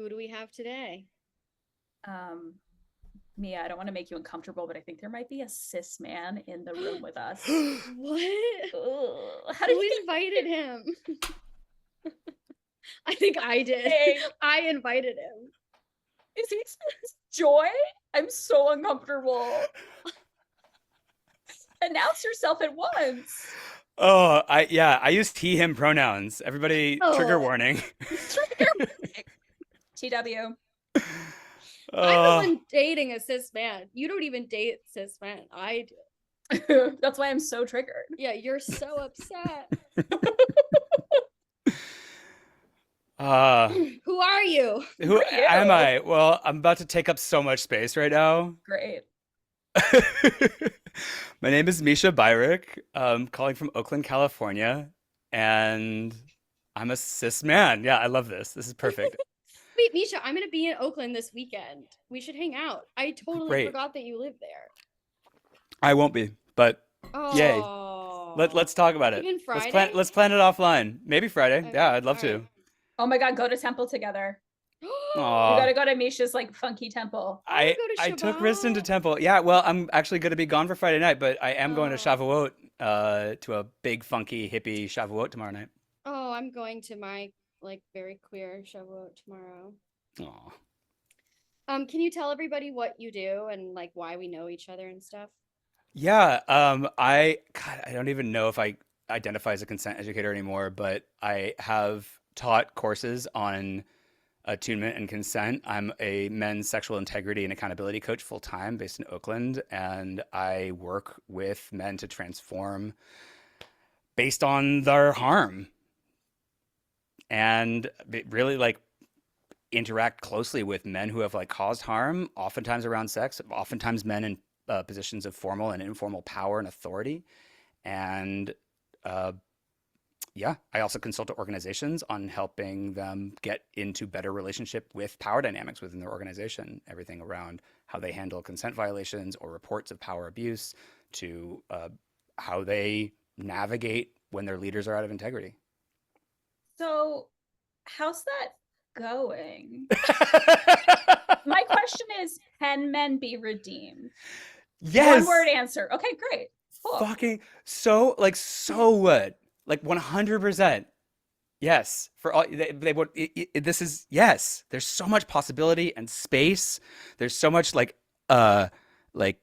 Who do we have today? Um, Mia, I don't want to make you uncomfortable, but I think there might be a cis man in the room with us. What? Ugh, how did Who he invited him? I think I did. get I invited him. Is he Joy? I'm so uncomfortable. Announce yourself at once. Oh, I use he him pronouns. Everybody trigger warning. TW. I'm the one dating a cis man. You don't even date cis men. I do. That's why I'm so triggered. Yeah, you're so upset. Who are you? Who am I? Well, I'm about to take up so much space right now. Great. My name is Mischa Byruck. I'm calling from Oakland, California, and I'm a cis man. Yeah, I love this. This is perfect. Wait, Mischa, I'm gonna be in Oakland this weekend. We should hang out. I totally forgot that you live there. I won't be, but yay. Let's talk about it. Even Friday? Let's plan it offline. Maybe Friday. Okay. Yeah, I'd love to. Oh my God, go to temple together. We gotta go to Mischa's like funky temple. I took Risdon to temple. Yeah, well, I'm actually going to be gone for Friday night, but I am going to Shavuot, to a big funky hippie Shavuot tomorrow night. Oh, I'm going to my like very queer Shavuot tomorrow. Aw. Can you tell everybody what you do and like why we know each other and stuff? Yeah, I don't even know if I identify as a consent educator anymore, but I have taught courses on attunement and consent. I'm a men's sexual integrity and accountability coach full time based in Oakland, and I work with men to transform based on their harm and really like interact closely with men who have like caused harm, oftentimes around sex, oftentimes men in positions of formal and informal power and authority. And yeah, I also consult to organizations on helping them get into better relationship with power dynamics within their organization, everything around how they handle consent violations or reports of power abuse to how they navigate when their leaders are out of integrity. So how's that going? My question is, can men be redeemed? Yes. One word answer. Okay, great. Cool. Fucking so good. Like 100%. Yes. For all they would this is yes. There's so much possibility and space. There's so much like like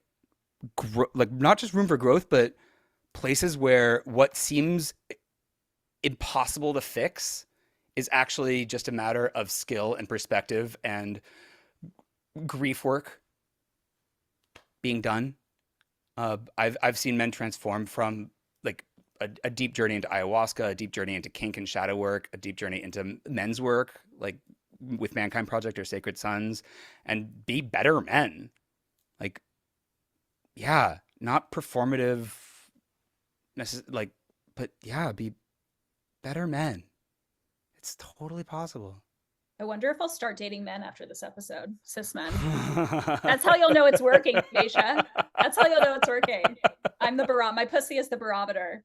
not just room for growth, but places where what seems impossible to fix is actually just a matter of skill and perspective and grief work being done. I've seen men transform from like a deep journey into ayahuasca, a deep journey into kink and shadow work, a deep journey into men's work, like with Mankind Project or Sacred Sons, and be better men. Like, yeah, not performative, like, but yeah, be better men. It's totally possible. I wonder if I'll start dating men after this episode. Cis men. That's how you'll know it's working, Mischa. That's how you'll know it's working. I'm the barometer. My pussy is the barometer.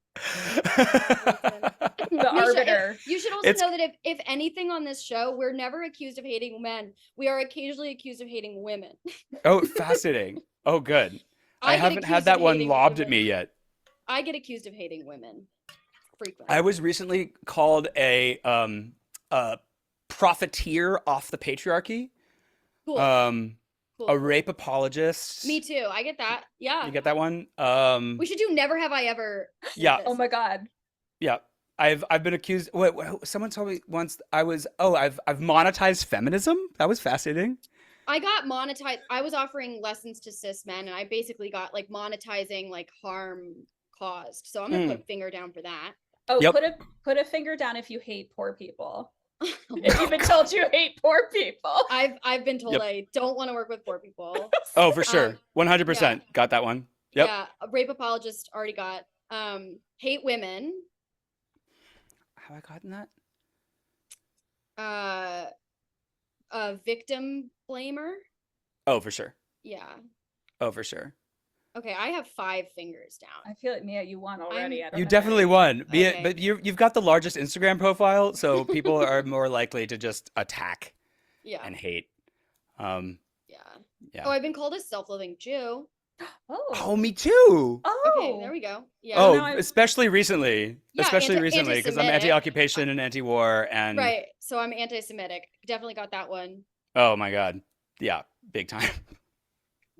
The arbiter. You should also know that if anything on this show, we're never accused of hating men. We are occasionally accused of hating women. Oh, fascinating. Oh, good. I haven't had that one lobbed at me yet. I get accused of hating women frequently. I was recently called a profiteer off the patriarchy. Cool. A rape apologist. Me too. I get that. Yeah. You get that one? We should do Never Have I Ever. Yeah. Oh my God. Yeah. I've been accused. Wait, someone told me once I've monetized feminism. That was fascinating. I got monetized. I was offering lessons to cis men, and I basically got like monetizing like harm caused. So I'm gonna put a finger down for that. Oh, yep. Put a finger down if you hate poor people. If you've been told you hate poor people. I've been told I don't want to work with poor people. Oh, for sure. 100%. Yeah. Got that one. Yep. Yeah. A rape apologist already got. Hate women. Have I gotten that? A victim blamer. Oh, for sure. Yeah. Oh, for sure. Okay, I have 5 fingers down. I feel like, Mia, you won already. You definitely won. Okay. But you've got the largest Instagram profile, so people are more likely to just attack. Yeah. and hate. Um, Yeah. yeah. Oh, I've been called a self-loving Jew. Oh, me too. Okay, there Oh. we go. Yeah. Well, Oh, now especially recently. Yeah, Especially recently, because I'm anti-Semitic. anti-occupation and anti-war, and Right. So I'm anti-Semitic. Definitely got that one. oh my God, yeah, big time,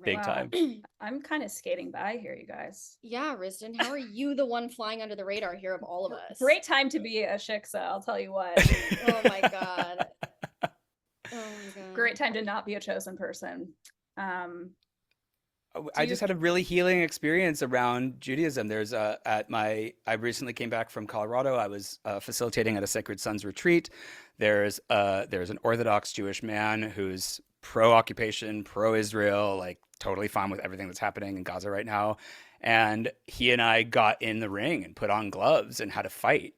big Right. Wow. time. I'm kind of skating by here, you guys. Yeah, Risdon, how are you the one flying under the radar here of all of us? Great time to be a shiksa, I'll tell you what. Oh my God. Oh my God. Great time to not be a chosen person. I just had a really healing experience around Judaism. There's I recently came back from Colorado. I was facilitating at a Sacred Sons retreat. There's an Orthodox Jewish man who's pro-occupation, pro-Israel, like totally fine with everything that's happening in Gaza right now. And he and I got in the ring and put on gloves and had a fight.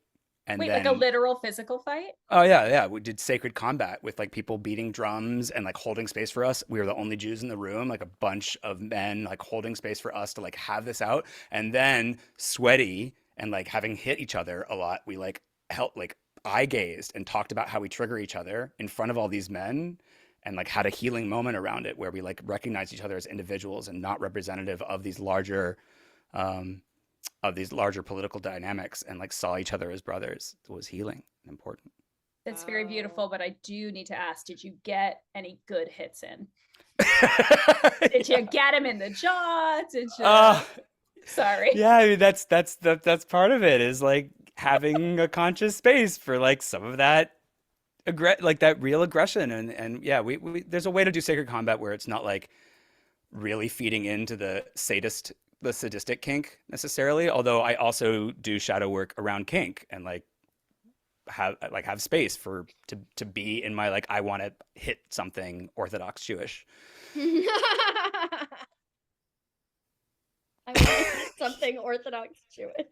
And Wait, then, like a literal physical fight? oh yeah, we did sacred combat with like people beating drums and like holding space for us. We were the only Jews in the room, like a bunch of men like holding space for us to like have this out. And then sweaty and like having hit each other a lot, we like helped like eye gazed and talked about how we trigger each other in front of all these men and like had a healing moment around it where we like recognized each other as individuals and not representative um of these larger political dynamics and like saw each other as brothers. It was healing and important. It's very beautiful, but I do need to ask, did you get any good hits in? Did you get him in the jaw? Did you Sorry. Yeah, I mean that's part of it is like having a conscious space for like some of that like that real aggression and yeah, we there's a way to do sacred combat where it's not like really feeding into the sadistic kink necessarily, although I also do shadow work around kink and like have space for to be in my like I want to hit something Orthodox Jewish. I want something Orthodox Jewish.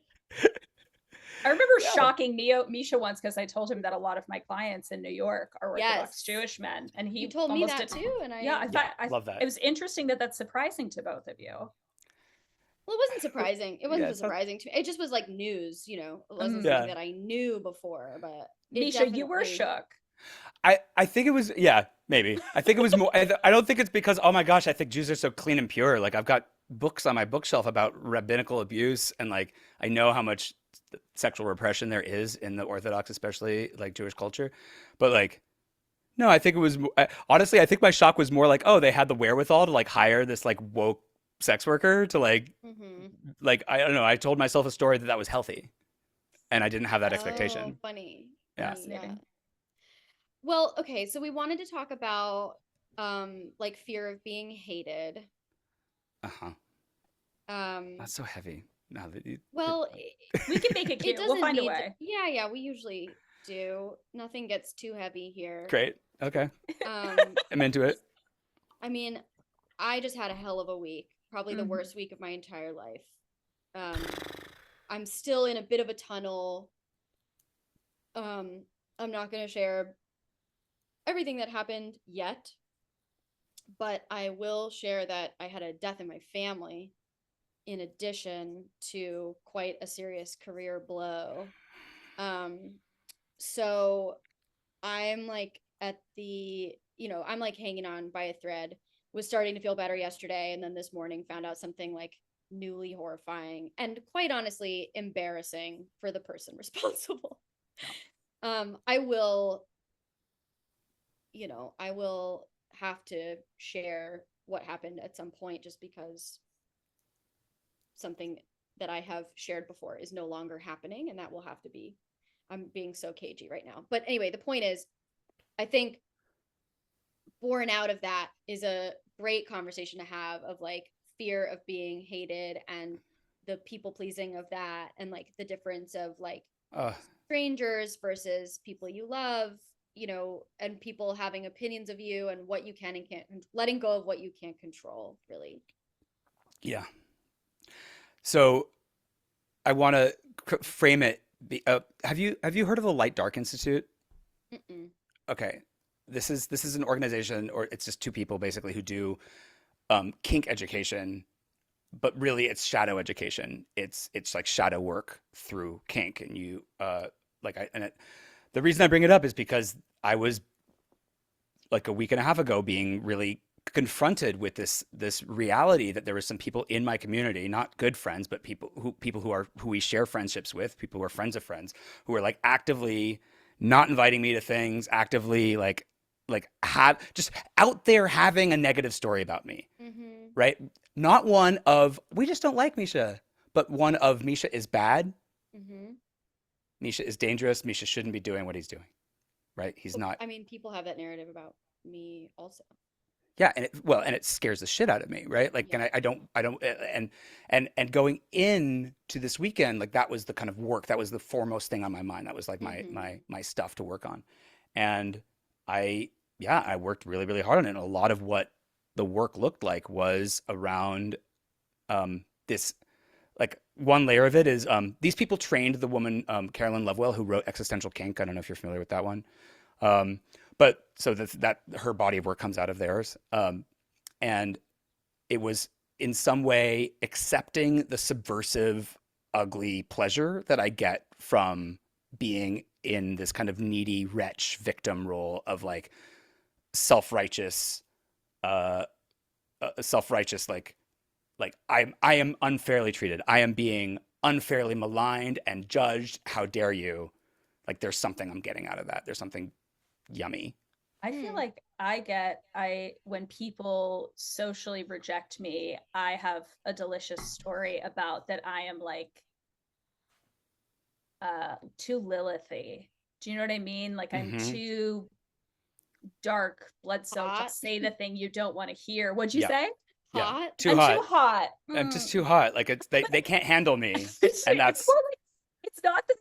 I remember shocking Mischa once because I told him that a lot of my clients in New York are Orthodox Jewish men, and he You told me almost that too, and I thought I love that. It was interesting that that's surprising to both of you. Well, it wasn't surprising. It wasn't surprising to me. It just was like news, you know. It wasn't something that I knew before, but Mischa, you were shook. I think it was, yeah, maybe. I think it was more, I don't think it's because, oh my gosh, I think Jews are so clean and pure. Like I've got books on my bookshelf about rabbinical abuse and like I know how much sexual repression there is in the Orthodox, especially like Jewish culture. But like, no, I think it was, honestly, I think my shock was more like, oh, they had the wherewithal to like hire this like woke sex worker to like, like, I don't know. I told myself a story that was healthy and I didn't have that expectation. Funny. Yeah. Fascinating. Well, okay, so we wanted to talk about like fear of being hated. That's so heavy. Now that you, well, we can make it cute. We'll find a way. Yeah, we usually do. Nothing gets too heavy here. Great. Okay. I'm into it. I mean, I just had a hell of a week. Probably the worst week of my entire life. I'm still in a bit of a tunnel. I'm not going to share everything that happened yet, but I will share that I had a death in my family in addition to quite a serious career blow. So I'm like at the, I'm like hanging on by a thread. Was starting to feel better yesterday, and then this morning found out something like newly horrifying and quite honestly embarrassing for the person responsible. I will have to share what happened at some point just because something that I have shared before is no longer happening, and that will have to be, I'm being so cagey right now. But anyway, the point is, I think born out of that is a great conversation to have of like fear of being hated and the people pleasing of that, and like the difference of like strangers versus people you love, and people having opinions of you and what you can and can't, letting go of what you can't control, really. Yeah. So I want to frame it. Have you heard of the Light Dark Institute? Mm-mm. Okay. This is an organization, or it's just two people basically who do kink education, but really it's shadow education. It's like shadow work through kink, and you the reason I bring it up is because I was like a week and a half ago being really confronted with this reality that there were some people in my community, not good friends, but people who we share friendships with, people who are friends of friends, who are like actively not inviting me to things, actively like have just out there having a negative story about me, Mm-hmm. right? Not one of we just don't like Mischa, but one of Mischa is bad, Mm-hmm. Mischa is dangerous, Mischa shouldn't be doing what he's doing, right? He's not. I mean, people have that narrative about me also. Yeah, and it scares the shit out of me, right? Like, Yeah. and I don't, and going in to this weekend, like that was the kind of work, that was the foremost thing on my mind. That was like Mm-hmm. my stuff to work on, and I worked really really hard on it. And a lot of what the work looked like was around this. Like one layer of it is these people trained the woman Carolyn Lovewell who wrote Existential Kink. I don't know if you're familiar with that one. Um, but so that her body of work comes out of theirs. And it was in some way accepting the subversive, ugly pleasure that I get from being in this kind of needy wretch victim role of like self-righteous, uh, self-righteous, like I am unfairly treated. I am being unfairly maligned and judged. How dare you? Like there's something I'm getting out of that. There's something yummy. I feel Hmm. like when people socially reject me, I have a delicious story about that I am like too Lilithy. Do you know what I mean? Like I'm Mm-hmm. too dark, blood soaked to Hot. say the thing you don't want to hear. What'd you Yeah. say? Yeah. Hot. Too I'm too hot. hot. I'm just too hot. Like they can't handle me. It's And more that's like it's not the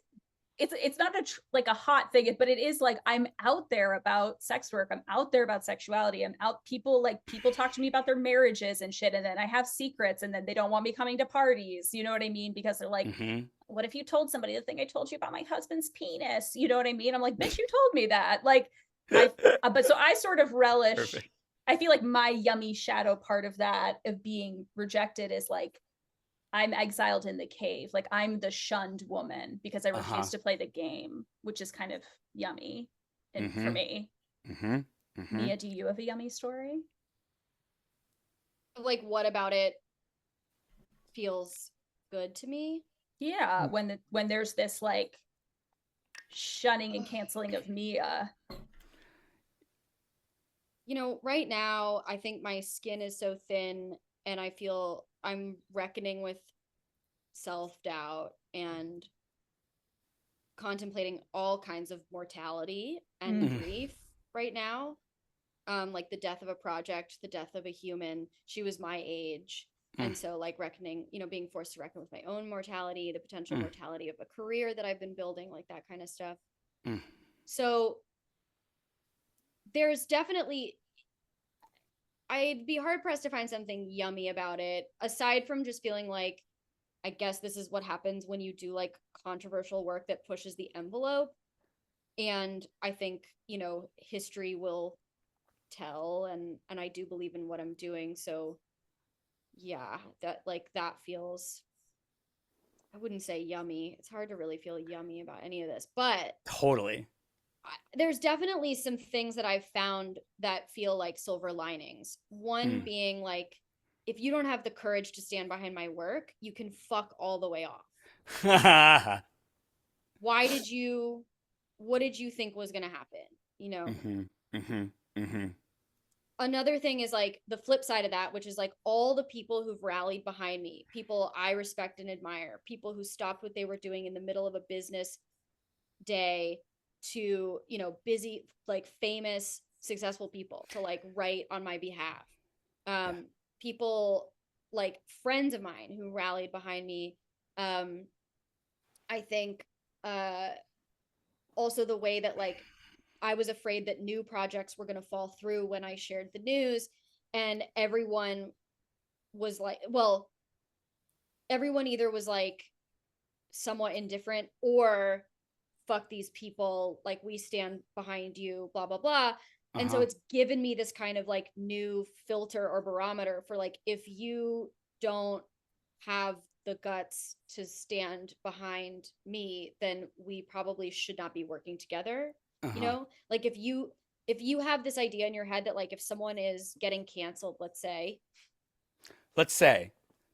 it's not like a hot thing, but it is like I'm out there about sex work. I'm out there about sexuality. I'm out people talk to me about their marriages and shit, and then I have secrets, and then they don't want me coming to parties. You know what I mean? Because they're like, mm-hmm. what if you told somebody the thing I told you about my husband's penis? You know what I mean? I'm like, bitch, you told me that. Like I but so I sort of relish. Perfect. I feel like my yummy shadow part of that of being rejected is like I'm exiled in the cave. Like I'm the shunned woman because I Uh-huh. refuse to play the game, which is kind of yummy and for Mm-hmm. me. Mm-hmm. Mm-hmm. Mia, do you have a yummy story? Like, what about it feels good to me? Yeah, when there's this like shunning and canceling of Mia. You know, right now, I think my skin is so thin and I feel I'm reckoning with self doubt and contemplating all kinds of mortality and Mm. Mm. grief right now. Like the death of a project, the death of a human. She was my age. Mm. And so, like, reckoning, being forced to reckon with my own mortality, the potential Mm. mortality of a career that I've been building, like that kind of stuff. Mm. So, there's definitely, I'd be hard pressed to find something yummy about it, aside from just feeling like, I guess this is what happens when you do like controversial work that pushes the envelope. And I think, history will tell, and I do believe in what I'm doing. So yeah, that feels, I wouldn't say yummy. It's hard to really feel yummy about any of this, but Totally. there's definitely some things that I've found that feel like silver linings. One Mm. being like, if you don't have the courage to stand behind my work, you can fuck all the way off. Why did you, what did you think was going to happen? You know? mm-hmm. Mm-hmm. Mm-hmm. Another thing is like the flip side of that, which is like all the people who've rallied behind me, people I respect and admire, people who stopped what they were doing in the middle of a business day to, busy, like famous, successful people to like write on my behalf. Yeah. People like friends of mine who rallied behind me. Um, I think uh also the way that like I was afraid that new projects were going to fall through when I shared the news, and everyone was like, well, everyone either was like somewhat indifferent or fuck these people, like we stand behind you, blah blah blah. And so Uh-huh. it's given me this kind of like new filter or barometer for like, if you don't have the guts to stand behind me, then we probably should not be working together. Uh-huh. Like if you if you have this idea in your head that like if someone is getting canceled, let's say,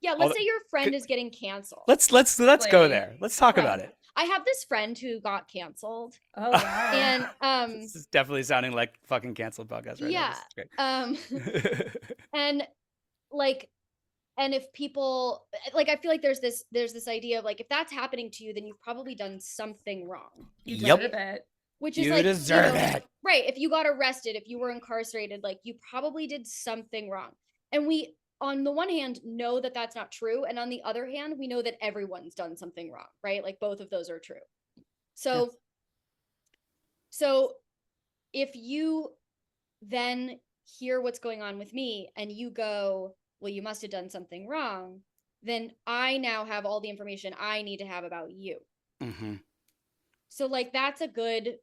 yeah, all let's say your friend is getting canceled. let's go Like, there. Let's talk Right. about it. I have this friend who got canceled, Oh wow. and This is definitely sounding like fucking canceled podcast right yeah, now. This is great. and like, and if people like, I feel like there's this idea of like, if that's happening to you, then you've probably done something wrong. You Yep. deserve it. Which is You like, deserve it. right. If you got arrested, if you were incarcerated, like you probably did something wrong. And we, on the one hand, know that that's not true. And on the other hand, we know that everyone's done something wrong, right? Like both of those are true. So, Yes. so if you then hear what's going on with me and you go, well, you must have done something wrong, then I now have all the information I need to have about you. Mm-hmm. So like, that's a good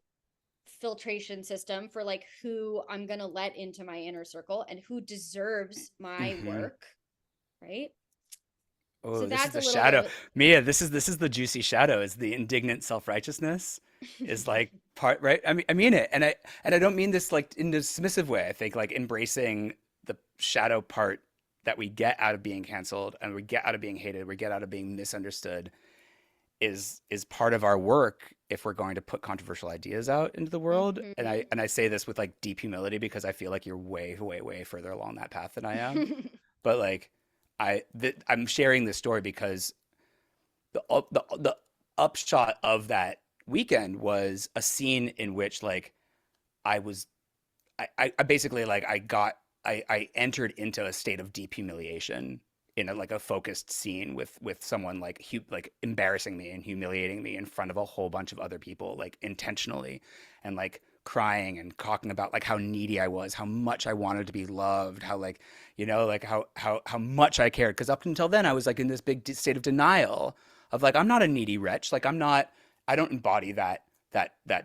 filtration system for like who I'm gonna let into my inner circle and who deserves my work, right? Oh, So this is that's the a little shadow. bit Mia, this is the juicy shadow. Is the indignant self-righteousness is like part, right? I mean it. And I don't mean this like in a dismissive way. I think like embracing the shadow part that we get out of being canceled and we get out of being hated, we get out of being misunderstood is part of our work if we're going to put controversial ideas out into the world. And I say this with like deep humility because I feel like you're way further along that path than I am. But like I'm sharing this story because the upshot of that weekend was a scene in which like I was I basically like I entered into a state of deep humiliation in a like a focused scene with someone like like embarrassing me and humiliating me in front of a whole bunch of other people like intentionally and like crying and talking about like how needy I was, how much I wanted to be loved, how like like how much I cared because up until then I was like in this big state of denial of like I'm not a needy wretch, like I don't embody that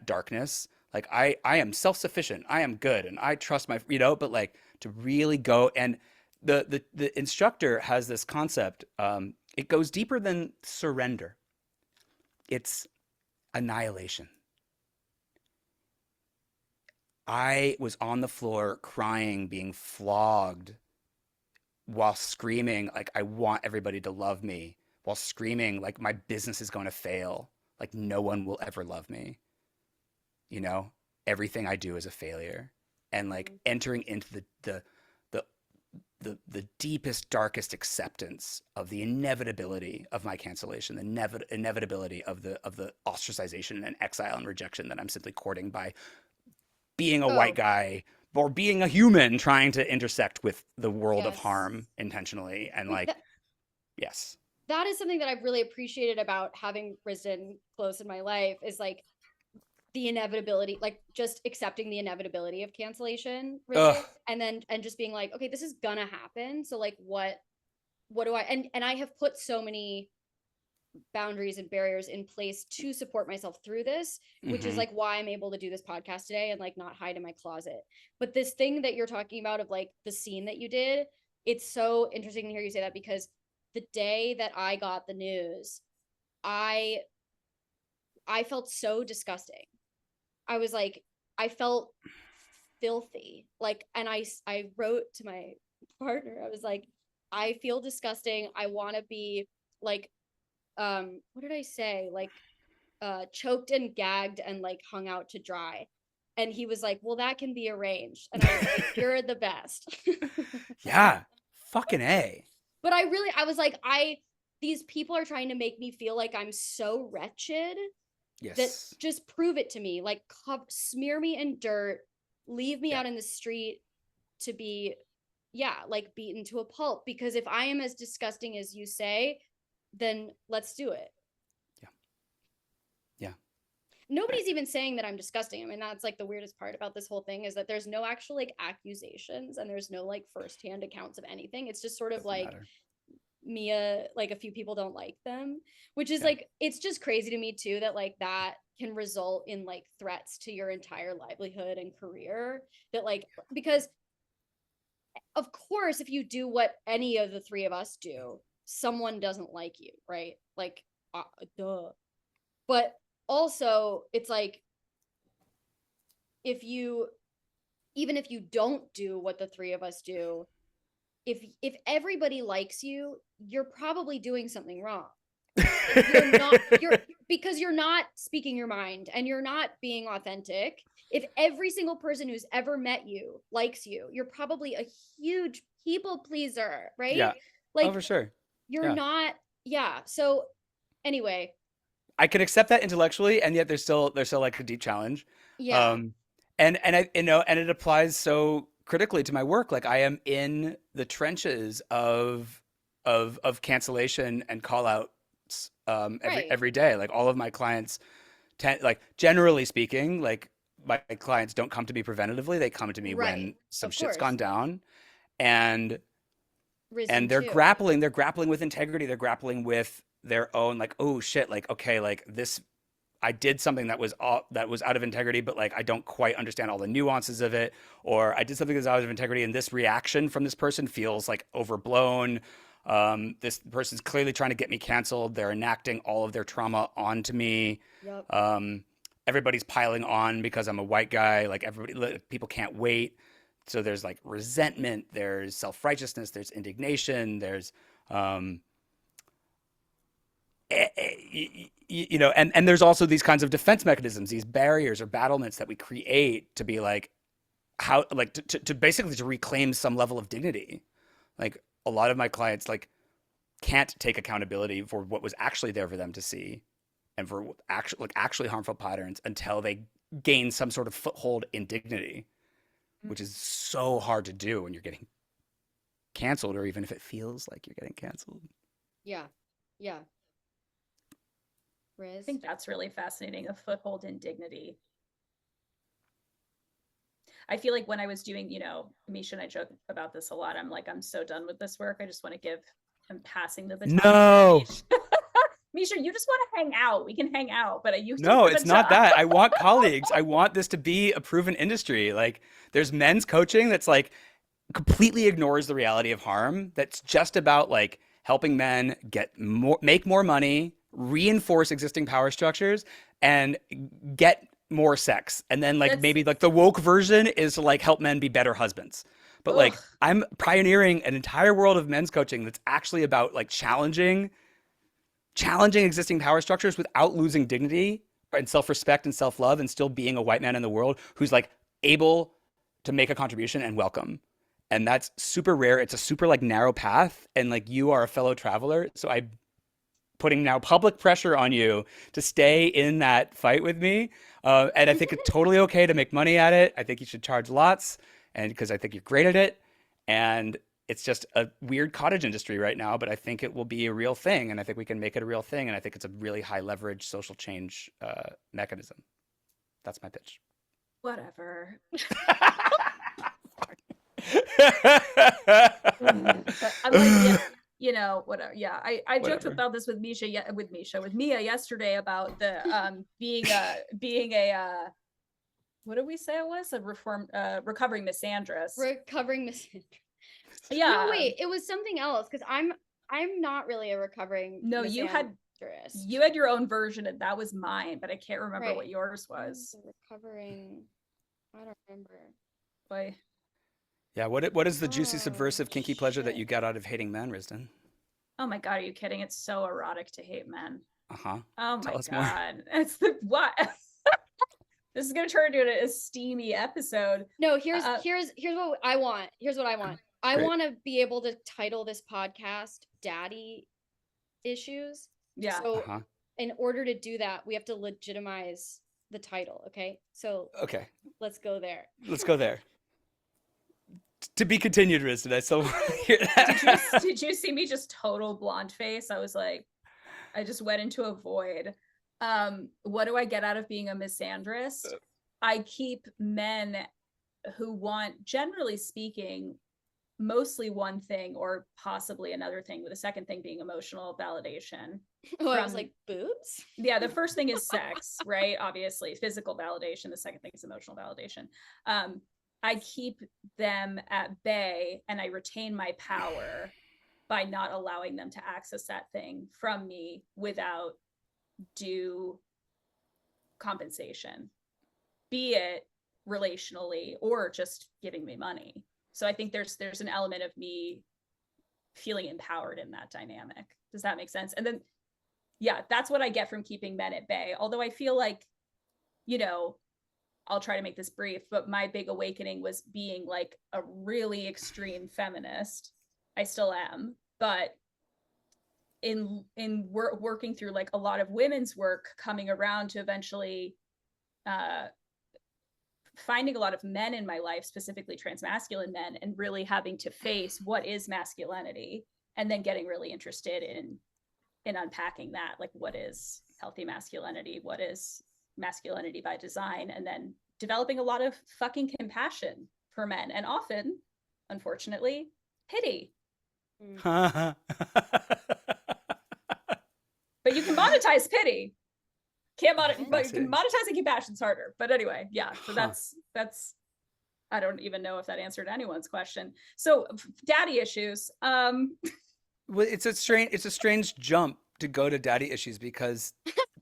darkness. Like I am self-sufficient, I am good, and I trust my but like to really go and the instructor has this concept. It goes deeper than surrender. It's annihilation. I was on the floor crying, being flogged, while screaming like I want everybody to love me, while screaming like my business is going to fail, like no one will ever love me. You know, everything I do is a failure, and like entering into the deepest, darkest acceptance of the inevitability of my cancellation, the inevitability of the ostracization and exile and rejection that I'm simply courting by being a white guy or being a human trying to intersect with the world of harm intentionally. And like, yes. That is something that I've really appreciated about having Risdon close in my life is like the inevitability, like just accepting the inevitability of cancellation, and just being like, okay, this is gonna happen. So like, what do I, and I have put so many boundaries and barriers in place to support myself through this, which is like why I'm able to do this podcast today and like not hide in my closet. But this thing that you're talking about of like the scene that you did, it's so interesting to hear you say that because the day that I got the news, I felt so disgusting. I was like, I felt filthy. Like, and I wrote to my partner, I was like, I feel disgusting. I want to be like, what did I say? Like, choked and gagged and like hung out to dry. And he was like, well, that can be arranged. And I was like, you're the best. Yeah. Fucking A. But I was like, these people are trying to make me feel like I'm so wretched. Yes. That just prove it to me. Like, smear me in dirt, leave me out in the street to be, like beaten to a pulp. Because if I am as disgusting as you say, then let's do it. Yeah. Nobody's even saying that I'm disgusting. I mean, that's like the weirdest part about this whole thing is that there's no actual like accusations and there's no like firsthand accounts of anything. It's just sort of like Mia, like a few people don't like them, which is like, it's just crazy to me too, that like that can result in like threats to your entire livelihood and career. That like, because of course, if you do what any of the three of us do, someone doesn't like you, right? Like, duh. But also, it's like, if you even if you don't do what the three of us do, if everybody likes you, you're probably doing something wrong. You're because you're not speaking your mind and you're not being authentic. If every single person who's ever met you likes you, you're probably a huge people pleaser, right? Yeah. Like, Oh, for sure. you're Yeah. not. Yeah. So anyway, I can accept that intellectually, and yet there's still like a deep challenge. yeah. Um, and I, and it applies so critically to my work. Like I am in the trenches of cancellation and call outs Right. every day. Like all of my clients like generally speaking, like my clients don't come to me preventatively. They come to me Right. when some Of shit's course. gone down, and Risdon they're too. grappling with integrity. They're grappling with their own, like, oh shit, like okay, like this, I did something that was out of integrity, but like I don't quite understand all the nuances of it, or I did something that's out of integrity, and this reaction from this person feels like overblown. This person's clearly trying to get me canceled. They're enacting all of their trauma onto me. Yep. Everybody's piling on because I'm a white guy. Like everybody, like, people can't wait. So there's like resentment, there's self-righteousness, there's indignation, there's you know, and there's also these kinds of defense mechanisms, these barriers or battlements that we create to be like how, like to basically to reclaim some level of dignity. Like a lot of my clients like can't take accountability for what was actually there for them to see and for actually harmful patterns until they gain some sort of foothold in dignity, which is so hard to do when you're getting canceled, or even if it feels like you're getting canceled. Yeah. Yeah. I Riz. think that's really fascinating, a foothold in dignity. I feel like when I was doing, you know, Mischa and I joke about this a lot. I'm like, I'm so done with this work. I just want to give, I'm passing the baton. No. Mischa, you just want to hang out. We can hang out, but you No, take the it's not baton. that. I want colleagues. I want this to be a proven industry. Like there's men's coaching that's like completely ignores the reality of harm. That's just about like helping men make more money, reinforce existing power structures, and get more sex. And then like That's, maybe like the woke version is to like help men be better husbands. But ugh. like I'm pioneering an entire world of men's coaching that's actually about like challenging existing power structures without losing dignity and self-respect and self-love, and still being a white man in the world who's like able to make a contribution and welcome. And that's super rare. It's a super like narrow path, and like you are a fellow traveler, so I'm putting now public pressure on you to stay in that fight with me. And I think it's totally okay to make money at it. I think you should charge lots, and because I think you're great at it. And it's just a weird cottage industry right now, but I think it will be a real thing, and I think we can make it a real thing, and I think it's a really high leverage social change mechanism. That's my pitch. Whatever. I'm like, yeah, you know, whatever. Yeah, I joked Whatever. about this with with Mia yesterday about the being a what did we say it was? A recovering misandrist. Recovering misandrist. Yeah. No, wait, it was something else because I'm not really a recovering. No, you had your own version, and that was mine, but I can't remember what yours was. Recovering. I don't remember. Boy. Yeah, what is the juicy, subversive, kinky pleasure that you get out of hating men, Risdon? Oh my God, are you kidding? It's so erotic to hate men. Uh-huh. Oh my Tell us God. more. It's the what? This is gonna turn into a steamy episode. No, here's what I want. Here's what I want. I Great. want to be able to title this podcast Daddy Issues. Yeah. So in order to do that, we have to legitimize the title. Okay. So okay. Let's go there. Let's go there. To be continued, Risdon. I still want to hear that. Did you see me just total blonde face? I was like, I just went into a void. What do I get out of being a misandrist? I keep men who want, generally speaking, mostly one thing or possibly another thing, with the second thing being emotional validation. I was like, boobs? Yeah, the first thing is sex, right? Obviously, physical validation. The second thing is emotional validation. I keep them at bay, and I retain my power by not allowing them to access that thing from me without due compensation. Be it relationally or just giving me money. So I think there's an element of me feeling empowered in that dynamic. Does that make sense? And then, yeah, that's what I get from keeping men at bay. Although I feel like, you know, I'll try to make this brief, but my big awakening was being like a really extreme feminist. I still am, but working through like a lot of women's work, coming around to eventually finding a lot of men in my life, specifically transmasculine men, and really having to face what is masculinity, and then getting really interested in unpacking that, like what is healthy masculinity, what is masculinity by design, and then developing a lot of fucking compassion for men, and often, unfortunately, pity. Mm. But you can monetize pity. Can't monetizing compassion's harder. But anyway, yeah. So that's I don't even know if that answered anyone's question. So daddy issues. Well, it's a strange jump to go to daddy issues because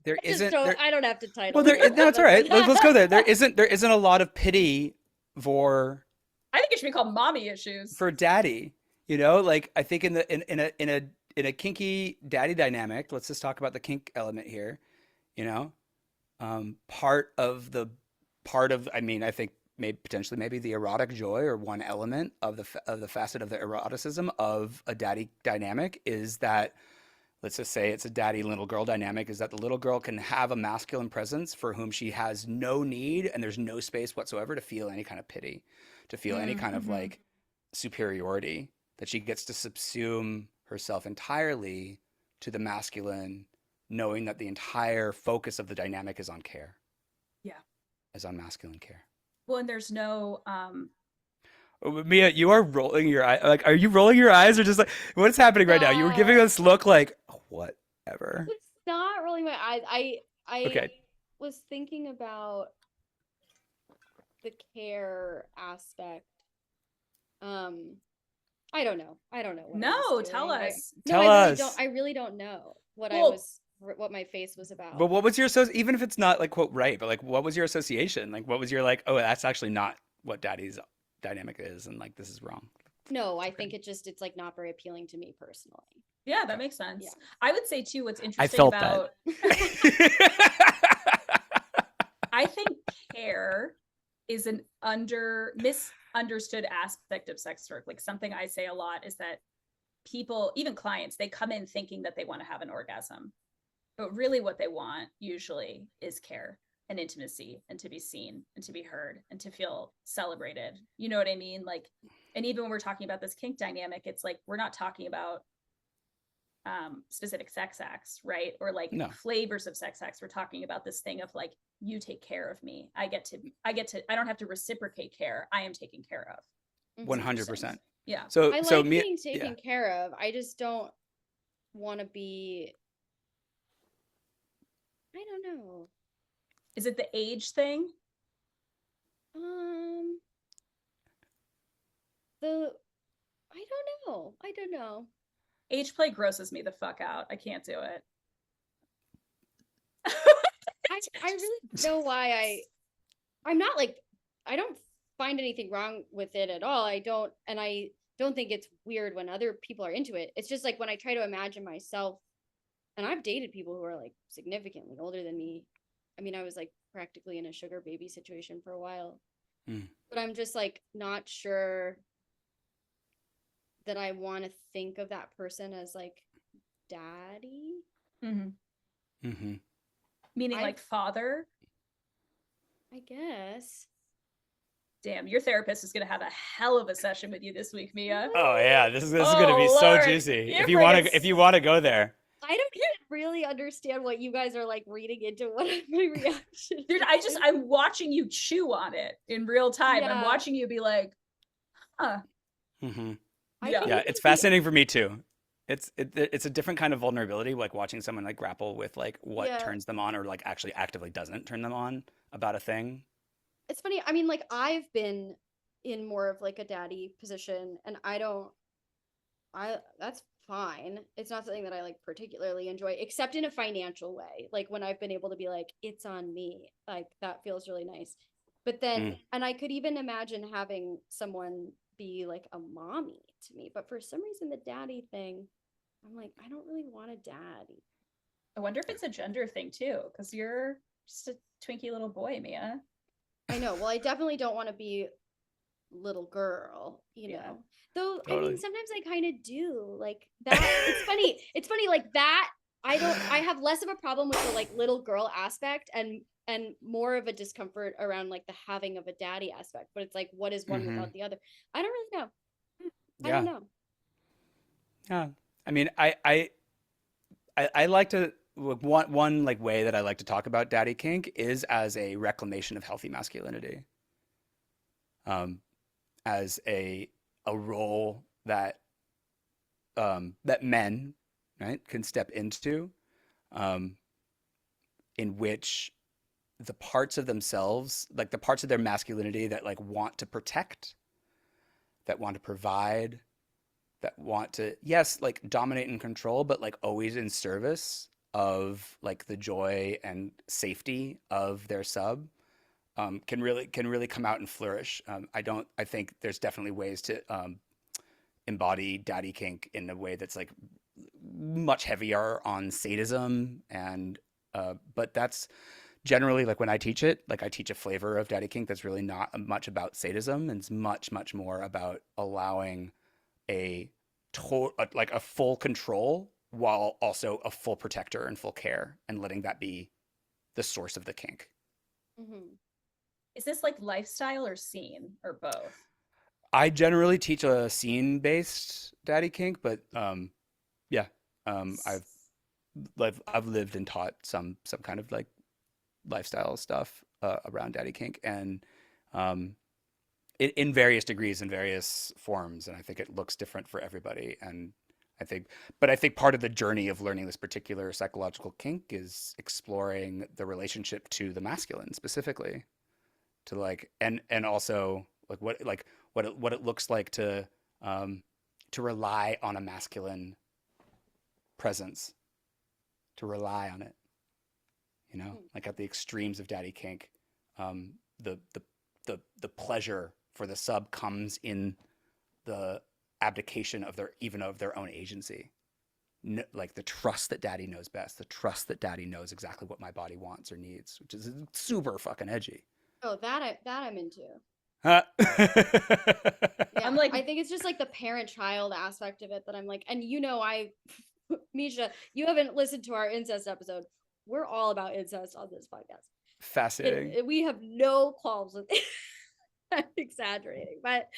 there isn't. I don't have to title. Well, no, it's all right. Let's go there. There isn't a lot of pity for. I think it should be called mommy issues for daddy. You know, like I think in a kinky daddy dynamic. Let's just talk about the kink element here. You know, part of I mean, I think maybe the erotic joy, or one element of the facet of the eroticism of a daddy dynamic is that, let's just say it's a daddy little girl dynamic, is that the little girl can have a masculine presence for whom she has no need, and there's no space whatsoever to feel any kind of pity, to feel any kind of like superiority, that she gets to subsume herself entirely to the masculine, knowing that the entire focus of the dynamic is on care. Yeah. Is on masculine care. Well, and there's no Mia, you are rolling your eye. Like, are you rolling your eyes, or just like, what's happening right now? You were giving us look like, whatever. It's not rolling my eyes. I Okay. was thinking about the care aspect. I don't know. No, tell us. Tell us. I really don't know what what my face was about. But what was your even if it's not like quote right, but like what was your association? Like what was your like, oh, that's actually not what daddy's dynamic is, and like this is wrong. No, I think it's like not very appealing to me personally. Yeah, that makes sense. Yeah. I would say too, what's interesting I felt about that. I think care is an misunderstood aspect of sex work. Like something I say a lot is that people, even clients, they come in thinking that they want to have an orgasm. But really what they want usually is care and intimacy, and to be seen and to be heard and to feel celebrated. You know what I mean? Like, and even when we're talking about this kink dynamic, it's like, we're not talking about specific sex acts, right? Or like flavors of sex acts. We're talking about this thing of like, you take care of me. I don't have to reciprocate care. I am taken care of. 100%. Yeah. So I like being taken care of. I just don't want to be. I don't know. Is it the age thing? I don't know. Age play grosses me the fuck out. I can't do it. I really don't know why I'm not like, I don't find anything wrong with it at all. I don't think it's weird when other people are into it. It's just like when I try to imagine myself, and I've dated people who are like significantly older than me. I mean, I was like practically in a sugar baby situation for a while, but I'm just like not sure that I want to think of that person as like daddy. Meaning like father? I guess. Damn, your therapist is going to have a hell of a session with you this week, Mia. Oh yeah, this is going to be so juicy. If you want to go there. I don't really understand what you guys are like reading into what my reaction. Dude, I'm watching you chew on it in real time. Yeah. I'm watching you be like, huh. Yeah, it's fascinating for me too. It's a different kind of vulnerability, like watching someone like grapple with like what turns them on, or like actually actively doesn't turn them on about a thing. It's funny. I mean, like I've been in more of like a daddy position, and that's fine. It's not something that I like particularly enjoy, except in a financial way. Like when I've been able to be like, it's on me, like that feels really nice. But then, and I could even imagine having someone be like a mommy to me. But for some reason, the daddy thing, I'm like, I don't really want a daddy. I wonder if it's a gender thing too, because you're just a twinky little boy, Mia. I know. Well, I definitely don't want to be little girl, you know. Though I mean, Totally. sometimes I kind of do. Like that. It's funny. It's funny. Like that. I have less of a problem with the like little girl aspect and more of a discomfort around like the having of a daddy aspect. But it's like, what is one without the other? I don't really know. I don't Yeah. know. Yeah. I mean, I like to one like way that I like to talk about daddy kink is as a reclamation of healthy masculinity. Um, as a role that that men, right, can step into, um, in which the parts of themselves, like the parts of their masculinity that like want to protect, that want to provide, that want to, yes, like dominate and control, but like always in service of like the joy and safety of their sub, can really come out and flourish. I think there's definitely ways to embody daddy kink in a way that's like much heavier on sadism and but that's generally like when I teach it, like I teach a flavor of daddy kink that's really not much about sadism and it's much more about allowing a like a full control while also a full protector and full care and letting that be the source of the kink. Mm-hmm. Is this like lifestyle or scene or both? I generally teach a scene based daddy kink, but yeah, I've I've lived and taught some kind of like lifestyle stuff around daddy kink and um, in various degrees and various forms, and I think it looks different for everybody. And I think part of the journey of learning this particular psychological kink is exploring the relationship to the masculine specifically, to like and also what it looks like to rely on a masculine presence, to rely on it, you know, like at the extremes of daddy kink, um, the the pleasure for the sub comes in the abdication of their even of their own agency. Like the trust that daddy knows best, the trust that daddy knows exactly what my body wants or needs, which is super fucking edgy. Oh, I'm into. Huh? Yeah, I'm like, I think it's just like the parent-child aspect of it that I'm like, and you know, Mischa, you haven't listened to our incest episode. We're all about incest on this podcast. Fascinating. We have no qualms with it. I'm exaggerating, but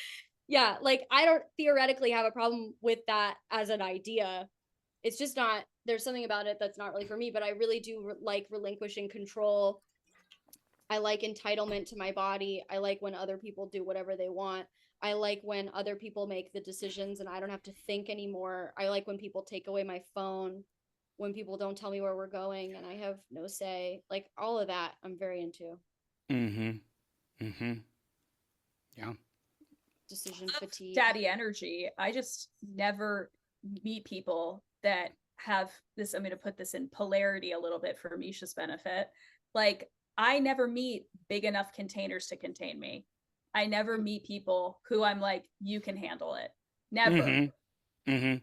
yeah, like I don't theoretically have a problem with that as an idea. It's just not, there's something about it that's not really for me, but I really do like relinquishing control. I like entitlement to my body. I like when other people do whatever they want. I like when other people make the decisions and I don't have to think anymore. I like when people take away my phone, when people don't tell me where we're going and I have no say. Like all of that, I'm very into. Mm-hmm. Mm-hmm. Yeah. Decision fatigue. daddy energy. I just never meet people that have this. I'm going to put this in polarity a little bit for Mischa's benefit. Like, I never meet big enough containers to contain me. I never meet people who I'm like, you can handle it. Never. Mm-hmm. Mm-hmm.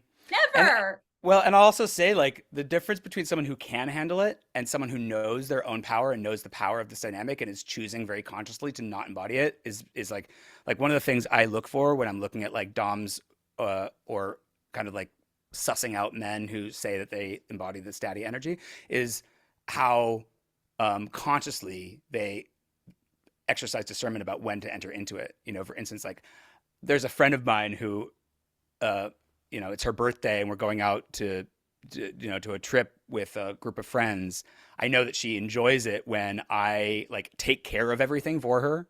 Never. Well, and I'll also say like the difference between someone who can handle it and someone who knows their own power and knows the power of this dynamic and is choosing very consciously to not embody it is like one of the things I look for when I'm looking at like DOMs or kind of like sussing out men who say that they embody this daddy energy is how consciously they exercise discernment about when to enter into it. You know, for instance, like there's a friend of mine who you know, it's her birthday and we're going out to you know, to a trip with a group of friends. I know that she enjoys it when I like take care of everything for her.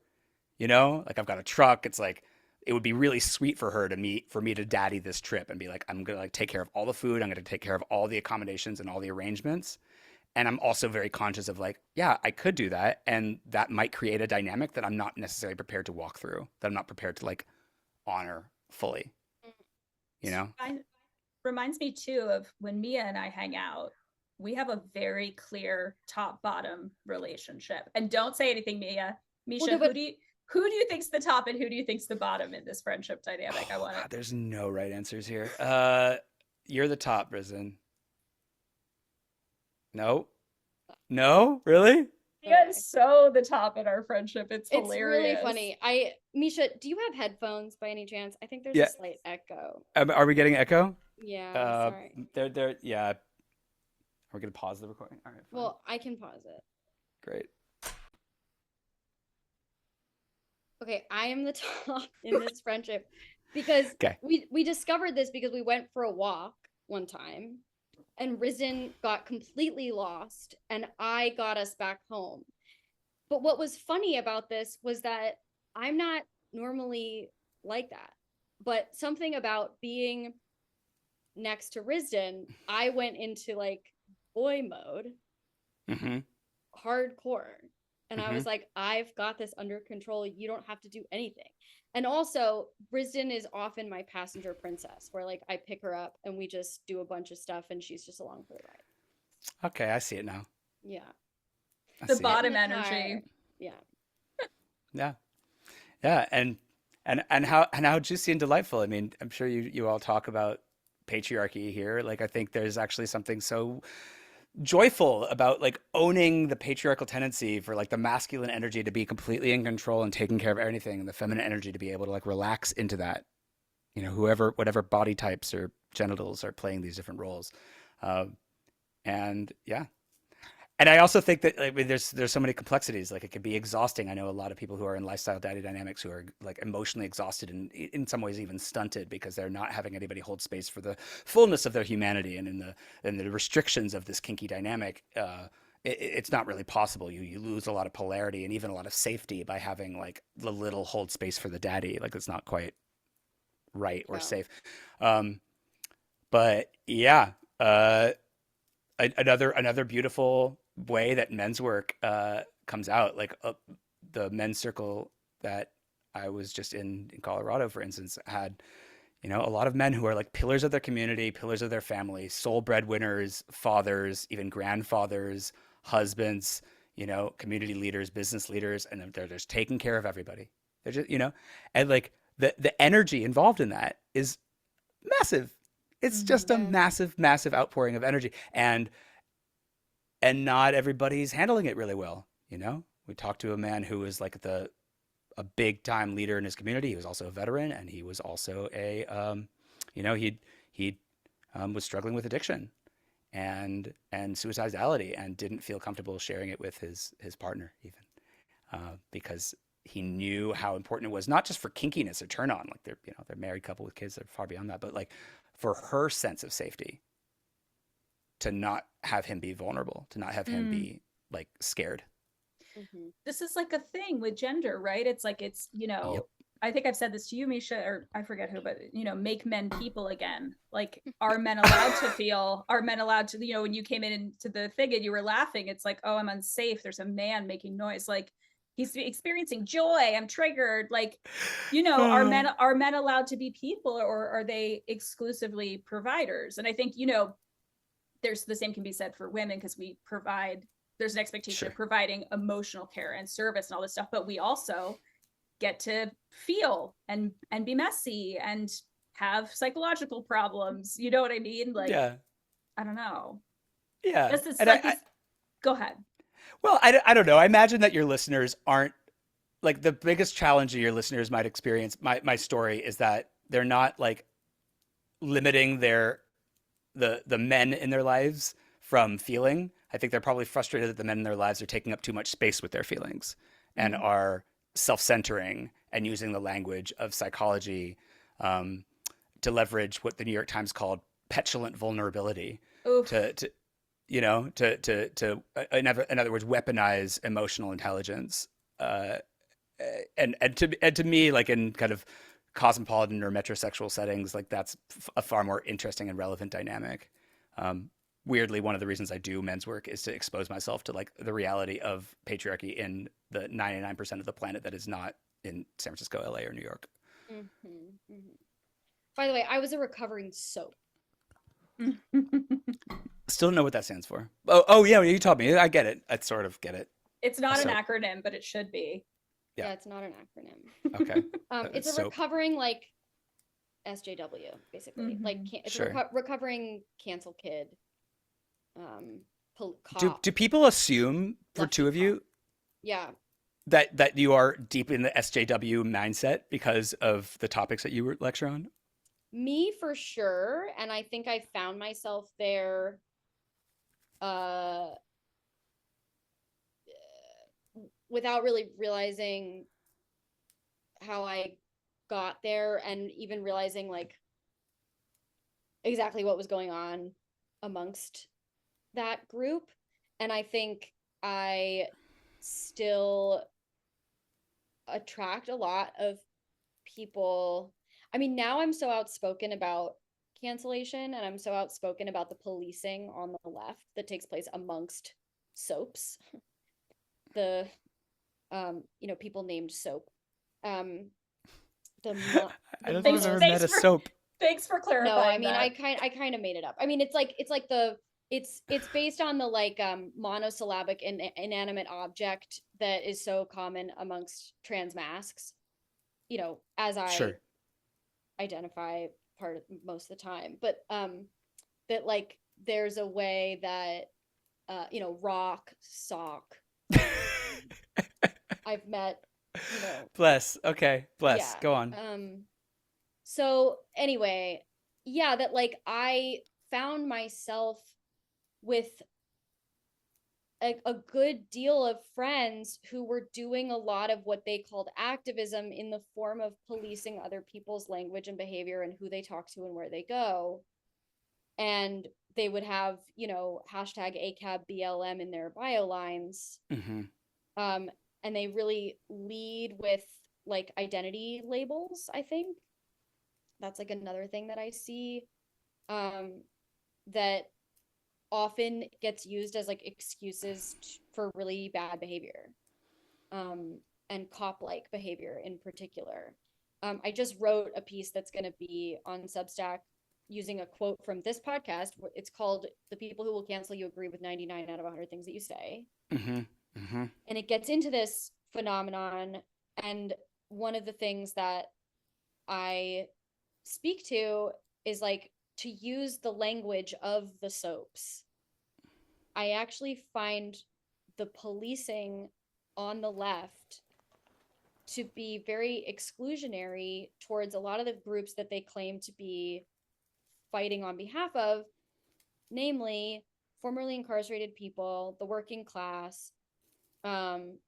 You know, like I've got a truck. It's like it would be really sweet for her to for me to daddy this trip and be like, I'm gonna like take care of all the food. I'm gonna take care of all the accommodations and all the arrangements. And I'm also very conscious of like, yeah, I could do that, and that might create a dynamic that I'm not necessarily prepared to walk through. That I'm not prepared to like honor fully. You know. Reminds me too of when Mia and I hang out. We have a very clear top bottom relationship. And don't say anything, Mia. Misha, no, but who do you think's the top and who do you think's the bottom in this friendship dynamic? I want to. There's no right answers here. You're the top, Risen. No, no, really? Yeah, okay. so the top in our friendship. It's It's really hilarious. funny. Misha, do you have headphones by any chance? I think there's Yeah. a slight echo. Are we getting echo? Yeah, sorry. They're yeah. We're gonna pause the recording. All right. Fine. Well, I can pause it. Great. Okay, I am the top in this friendship because Okay. we discovered this because we went for a walk one time and Risdon got completely lost and I got us back home. But what was funny about this was that I'm not normally like that. But something about being next to Risdon, I went into like boy mode, Mm-hmm. hardcore. And I was like, I've got this under control. You don't have to do anything. And also, Risdon is often my passenger princess, where like I pick her up and we just do a bunch of stuff and she's just along for the ride. Okay, I see it now. Yeah. I The see it. bottom Getting the energy. tire. Yeah. Yeah, yeah, and how juicy and delightful. I mean, I'm sure you all talk about patriarchy here. Like, I think there's actually something so joyful about like owning the patriarchal tendency for like the masculine energy to be completely in control and taking care of everything, and the feminine energy to be able to like relax into that. You know, whatever body types or genitals are playing these different roles, and yeah. And I also think that I mean, there's so many complexities. Like it can be exhausting. I know a lot of people who are in lifestyle daddy dynamics who are like emotionally exhausted and in some ways even stunted because they're not having anybody hold space for the fullness of their humanity and in the restrictions of this kinky dynamic. It's not really possible. You lose a lot of polarity and even a lot of safety by having like the little hold space for the daddy. Like it's not quite right or No. safe. But yeah, another beautiful way that men's work comes out, like the men's circle that I was just in Colorado, for instance, had a lot of men who are like pillars of their community, pillars of their family, sole breadwinners, fathers, even grandfathers, husbands, community leaders, business leaders, and they're just taking care of everybody. They're just and like the energy involved in that is massive. It's just a Yeah. massive outpouring of energy, and not everybody's handling it really well. We talked to a man who was like a big time leader in his community. He was also a veteran, and he was also a he was struggling with addiction and suicidality, and didn't feel comfortable sharing it with his partner even, because he knew how important it was, not just for kinkiness or turn on, like they're a married couple with kids, they're far beyond that, but like for her sense of safety, to not have him be vulnerable, to not have him be like scared. This is like a thing with gender, right? It's like Yep. I think I've said this to you, Misha, or I forget who, but make men people again. Like, are men allowed to feel? Are men allowed to? When you came into the thing and you were laughing, it's like, oh, I'm unsafe. There's a man making noise. Like, he's experiencing joy. I'm triggered. Like, are men allowed to be people, or are they exclusively providers? And I think there's the same can be said for women, because we provide. There's an expectation of providing emotional care and service and all this stuff, but we also get to feel and be messy and have psychological problems. You know what I mean? Like, Yeah. I don't know. Yeah. It's And like go ahead. Well, I don't know. I imagine that your listeners aren't like, the biggest challenge that your listeners might experience. My story is that they're not like limiting the men in their lives from feeling. I think they're probably frustrated that the men in their lives are taking up too much space with their feelings and are self-centering and using the language of psychology to leverage what the New York Times called petulant vulnerability. Oof. To in other words, weaponize emotional intelligence. And to me, like in kind of cosmopolitan or metrosexual settings, like that's a far more interesting and relevant dynamic. Weirdly, one of the reasons I do men's work is to expose myself to like the reality of patriarchy in the 99% of the planet that is not in San Francisco, LA, or New York. By the way, I was a recovering soap. Still don't know what that stands for. Oh yeah, you taught me. I get it. I sort of get it. It's not an acronym, but it should be. Yeah. Yeah, it's not an acronym. Okay. It's a SOAP. recovering like SJW basically. Like Mhm. it's Sure. a recovering cancel kid. Do Cop, people assume for lefty two of cop. you Yeah, that you are deep in the SJW mindset because of the topics that you lecture on? me for sure, and I think I found myself there uh without really realizing how I got there and even realizing like exactly what was going on amongst that group. And I think I still attract a lot of people. I mean, now I'm so outspoken about cancellation and I'm so outspoken about the policing on the left that takes place amongst soaps. The people named soap. Um the I don't think I've Thanks, ever most met a soap. thanks for no, I clarifying mean that. I kind of made it up. I mean it's like the it's based on the like monosyllabic and inanimate object that is so common amongst trans masks, as I Sure. identify part of most of the time. But that like there's a way that rock, sock. I've met, Bless. Okay. Bless. yeah. Go on. So anyway, yeah, that like I found myself with a good deal of friends who were doing a lot of what they called activism in the form of policing other people's language and behavior and who they talk to and where they go. And they would have, hashtag ACAB BLM in their bio lines. Hmm. And they really lead with like identity labels, I think. That's like another thing that I see that often gets used as like excuses for really bad behavior and cop-like behavior in particular. I just wrote a piece that's going to be on Substack using a quote from this podcast. It's called "The People Who Will Cancel You Agree with 99 out of 100 Things That You Say." Hmm. Hmm. And it gets into this phenomenon. And one of the things that I speak to is like to use the language of the soaps. I actually find the policing on the left to be very exclusionary towards a lot of the groups that they claim to be fighting on behalf of, namely formerly incarcerated people, the working class,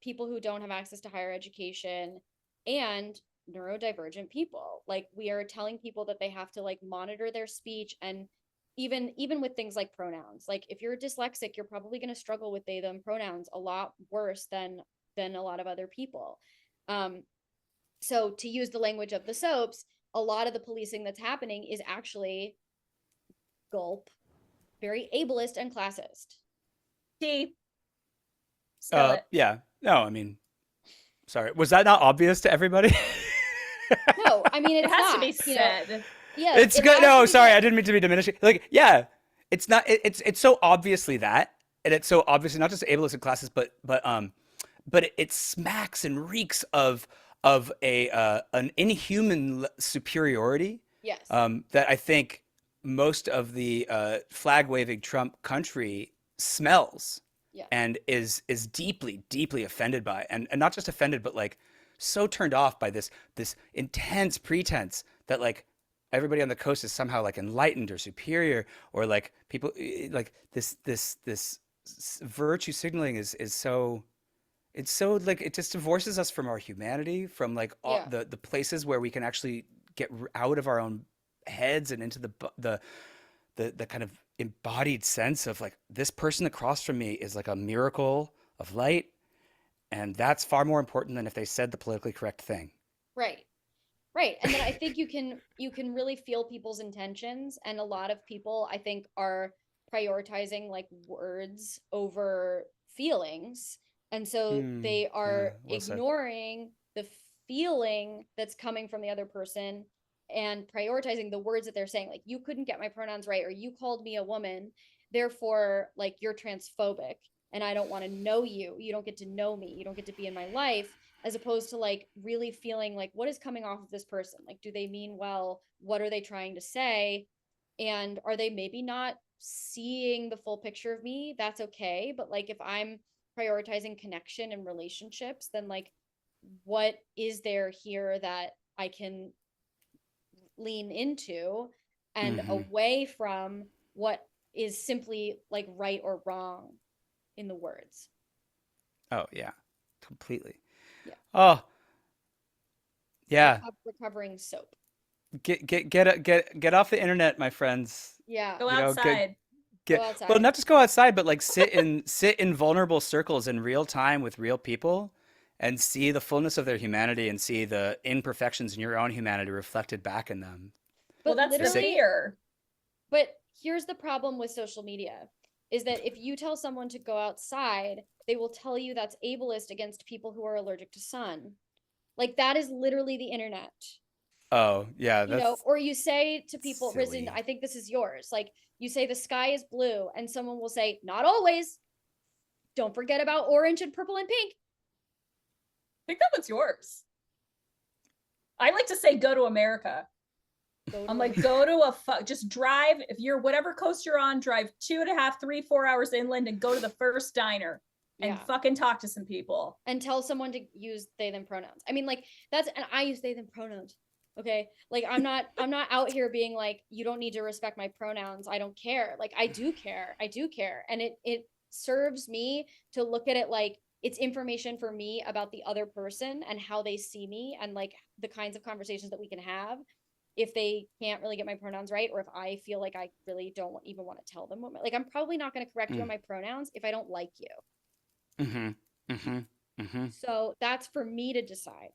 people who don't have access to higher education, and neurodivergent people. Like we are telling people that they have to like monitor their speech, and even with things like pronouns. Like if you're dyslexic, you're probably going to struggle with they them pronouns a lot worse than a lot of other people. So to use the language of the soaps, a lot of the policing that's happening is actually gulp, very ableist and classist. D. Spell it. Yeah. No, I mean, sorry. Was that not obvious to everybody? No, I mean It it's has to not, be said. Yeah, It's it good. has No, to be sorry, said. I didn't mean to be diminishing. Like, yeah, it's not. It's so obviously that, and it's so obviously not just ableist classes, but it smacks and reeks of a an inhuman superiority Yes. that I think most of the flag waving Trump country smells Yes. and is deeply offended by, and not just offended, but like so turned off by this intense pretense that like everybody on the coast is somehow like enlightened or superior, or like people like this virtue signaling is so, it's so like it just divorces us from our humanity, from like all Yeah. the places where we can actually get out of our own heads and into the kind of embodied sense of like this person across from me is like a miracle of light, and that's far more important than if they said the politically correct thing. Right. Right. And then I think you can really feel people's intentions, and a lot of people I think are prioritizing like words over feelings. And so they Yeah, are well said. ignoring the feeling that's coming from the other person and prioritizing the words that they're saying. Like you couldn't get my pronouns right, or you called me a woman, therefore like you're transphobic and I don't want to know you. You don't get to know me. You don't get to be in my life. as opposed to like really feeling like what is coming off of this person? Like, do they mean well? What are they trying to say? And are they maybe not seeing the full picture of me? That's okay. But like, if I'm prioritizing connection and relationships, then like, what is there here that I can lean into and away from what is simply like right or wrong in the words? Oh yeah, completely. Yeah. Oh yeah. Recovering soap. Get off the internet, my friends. Yeah. Go You know, outside. Go well, outside. not just go outside, but like sit in vulnerable circles in real time with real people and see the fullness of their humanity and see the imperfections in your own humanity reflected back in them. Well, But that's the literally, fear. but here's the problem with social media is that if you tell someone to go outside, they will tell you that's ableist against people who are allergic to sun. Like that is literally the internet. Oh, yeah, You know, that's or you say to people, Risdon, silly. I think this is yours. Like you say the sky is blue, and someone will say, not always. Don't forget about orange and purple and pink. I think that one's yours. I like to say go to America. I'm like, go to just drive. If you're whatever coast you're on, drive 2.5, 3, 4 hours inland and go to the first diner and fucking talk to some people. And tell someone to use they, them pronouns. I mean, like and I use they, them pronouns. Okay. Like I'm not out here being like, you don't need to respect my pronouns. I don't care. Like I do care. And it serves me to look at it like it's information for me about the other person and how they see me and like the kinds of conversations that we can have if they can't really get my pronouns right, or if I feel like I really don't even want to tell them what like I'm probably not going to correct you on my pronouns if I don't like you. So that's for me to decide.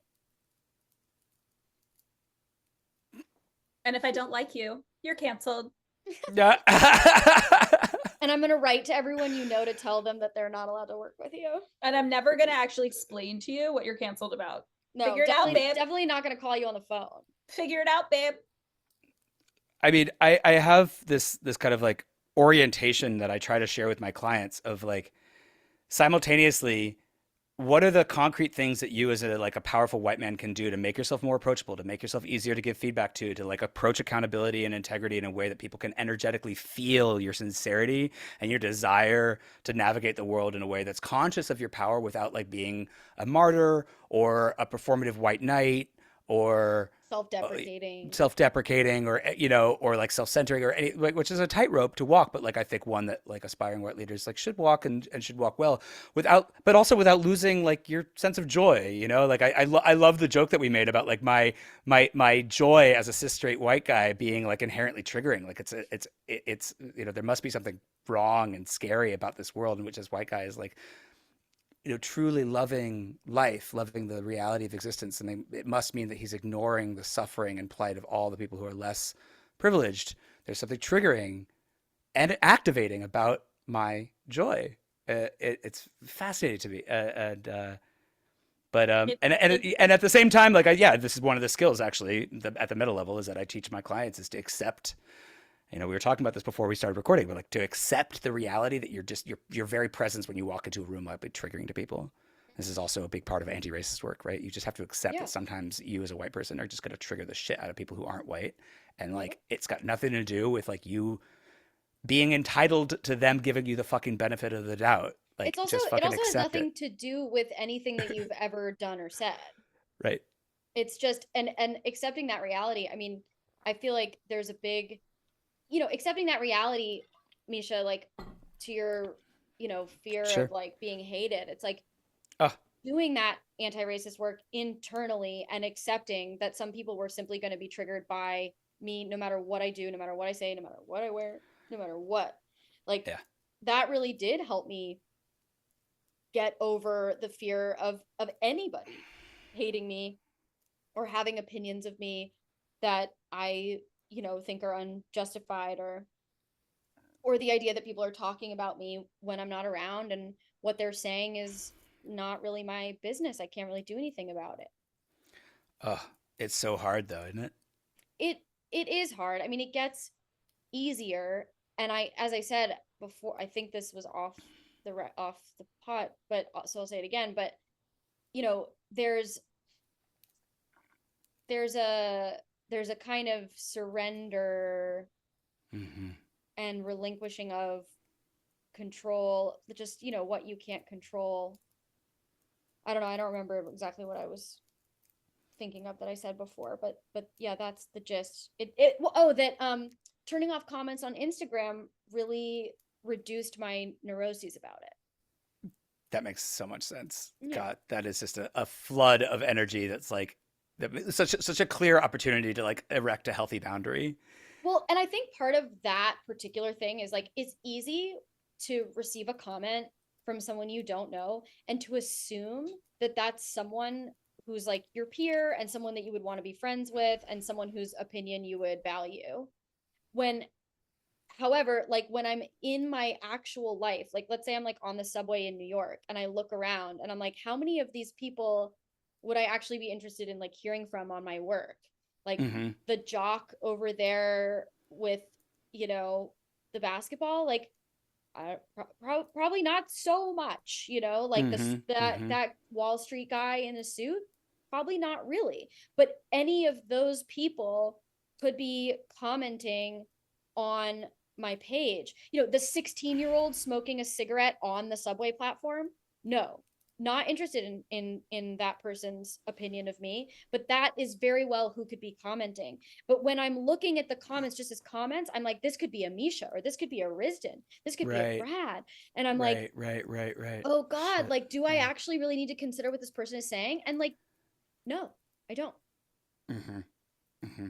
And if I don't like you, you're canceled. Yeah. And I'm going to write to everyone you know to tell them that they're not allowed to work with you. And I'm never going to actually explain to you what you're canceled about. No, figure it out, babe. Definitely not going to call you on the phone. Figure it out, babe. I mean, I have this kind of like orientation that I try to share with my clients of like simultaneously, what are the concrete things that you as a powerful white man can do to make yourself more approachable, to make yourself easier to give feedback to like approach accountability and integrity in a way that people can energetically feel your sincerity and your desire to navigate the world in a way that's conscious of your power without like being a martyr or a performative white knight or self-deprecating or or like self-centering or any like, which is a tightrope to walk, but like I think one that like aspiring white leaders like should walk and should walk well without, but also without losing like your sense of joy. Like I love the joke that we made about like my joy as a cis straight white guy being like inherently triggering. Like it's there must be something wrong and scary about this world in which this white guy is like truly loving life, loving the reality of existence. And it must mean that he's ignoring the suffering and plight of all the people who are less privileged. There's something triggering and activating about my joy. It's fascinating to me. But at the same time, like, this is one of the skills actually at the middle level is that I teach my clients is to accept. We were talking about this before we started recording, but like to accept the reality that your very presence when you walk into a room might be triggering to people. This is also a big part of anti-racist work, right? You just have to accept that sometimes you as a white person are just going to trigger the shit out of people who aren't white. And like, it's got nothing to do with like you being entitled to them giving you the fucking benefit of the doubt. Like, it also has nothing to do with anything that you've ever done or said. Right. It's just, and accepting that reality. I mean, I feel like there's a big, accepting that reality, Mischa, like to your, fear of like being hated. It's like doing that anti-racist work internally and accepting that some people were simply going to be triggered by me, no matter what I do, no matter what I say, no matter what I wear, no matter what. Like that really did help me get over the fear of anybody hating me or having opinions of me that I think are unjustified, or the idea that people are talking about me when I'm not around and what they're saying is not really my business. I can't really do anything about it. Oh, it's so hard though, isn't it? It is hard. I mean, it gets easier. And as I said before, I think this was off the pot, but so I'll say it again. But there's there's a there's a kind of surrender Hmm. and relinquishing of control, just, what you can't control. I don't know, I don't remember exactly what I was thinking of that I said before, but yeah, that's the gist. That turning off comments on Instagram really reduced my neuroses about it. That makes so much sense. Yeah. God, that is just a flood of energy that's like such a clear opportunity to like erect a healthy boundary. Well, and I think part of that particular thing is like it's easy to receive a comment from someone you don't know and to assume that that's someone who's like your peer and someone that you would want to be friends with and someone whose opinion you would value. When However, like when I'm in my actual life, like let's say I'm like on the subway in New York and I look around and I'm like, how many of these people would I actually be interested in like hearing from on my work? Like Hmm. the jock over there with, you know, the basketball, like probably not so much, like this Hmm. that Hmm. that Wall Street guy in a suit, probably not really. But any of those people could be commenting on my page. The 16-year-old smoking a cigarette on the subway platform. No, not interested in that person's opinion of me, but that is very well who could be commenting. But when I'm looking at the comments just as comments, I'm like, this could be a Mischa, or this could be a Risdon, this could be a Right. Brad. And I'm like, Right. oh God, Shit. like, do I Yeah. actually really need to consider what this person is saying? And like, no, I don't. Hmm. Hmm.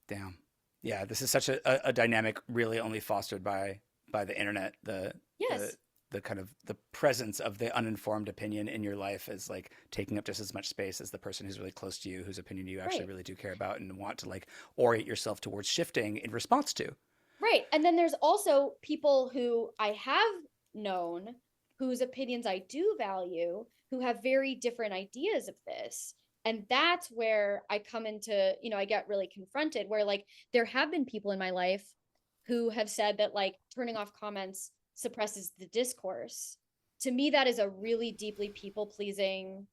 Damn. Yeah, this is such a dynamic really only fostered by the internet. The Yes. the kind of the presence of the uninformed opinion in your life is like taking up just as much space as the person who's really close to you, whose opinion you actually Right. really do care about and want to like orient yourself towards shifting in response to. Right. And then there's also people who I have known whose opinions I do value, who have very different ideas of this. And that's where I come into, I get really confronted, where like there have been people in my life who have said that like turning off comments suppresses the discourse. To me, that is a really deeply people pleasing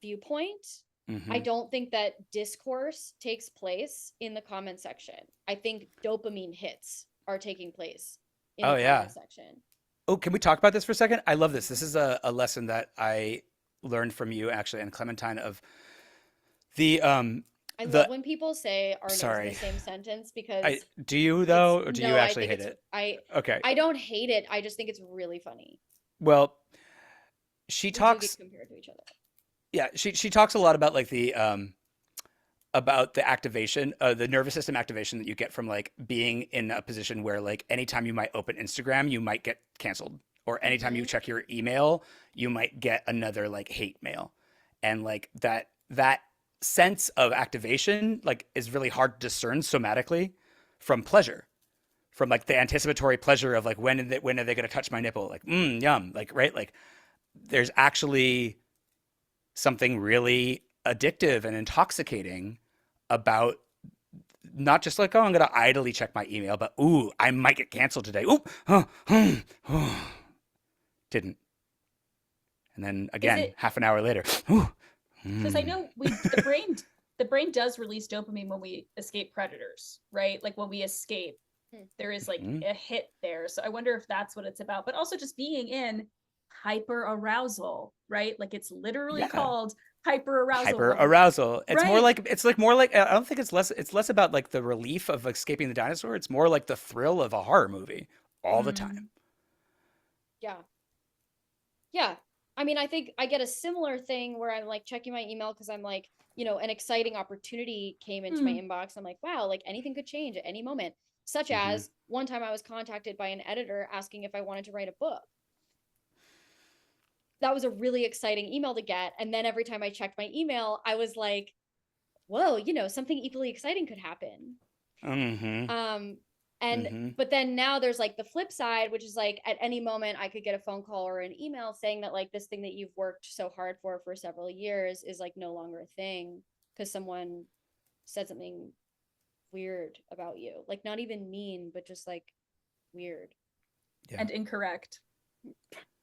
viewpoint. I Hmm. don't think that discourse takes place in the comment section. I think dopamine hits are taking place in Oh the yeah. comment section. Oh, can we talk about this for a second? I love this. This is a lesson that I learned from you actually and Clementine of the I love the when people say our names in the sorry. same sentence I because do you it's though, or do you no, I actually think hate it's it? I Okay. I don't hate it. I just think it's really funny. Well, she We do get talks compared to each other. yeah, she talks a lot about like the about the activation, the nervous system activation that you get from like being in a position where like anytime you might open Instagram, you might get canceled, or anytime you Mm-hmm. check your email, you might get another like hate mail, and like that sense of activation like is really hard to discern somatically from pleasure, from like the anticipatory pleasure of like when are they going to touch my nipple, like yum, like right, like there's actually something really addictive and intoxicating about not just like, oh, I'm gonna idly check my email, but ooh, I might get canceled today. Ooh, didn't. And then Is again, it half an hour later, ooh, because I know the brain does release dopamine when we escape predators, right? Like when we escape, there is like mm, a hit there. So I wonder if that's what it's about, but also just being in hyper arousal, right? Like it's literally yeah, called hyper arousal hyper when arousal. right. It's like more like I don't think it's less about like the relief of escaping the dinosaur. It's more like the thrill of a horror movie all the Mm. time. Yeah. Yeah. I mean, I think I get a similar thing where I'm like checking my email because I'm like, an exciting opportunity came into my Mm. inbox. I'm like, wow, like anything could change at any moment. Such Hmm. as one time I was contacted by an editor asking if I wanted to write a book. That was a really exciting email to get. And then every time I checked my email, I was like, whoa, something equally exciting could happen. Hmm. Um, and Hmm. but then now there's like the flip side, which is like at any moment I could get a phone call or an email saying that like this thing that you've worked so hard for several years is like no longer a thing because someone said something weird about you. Like not even mean, but just like weird. Yeah. And incorrect.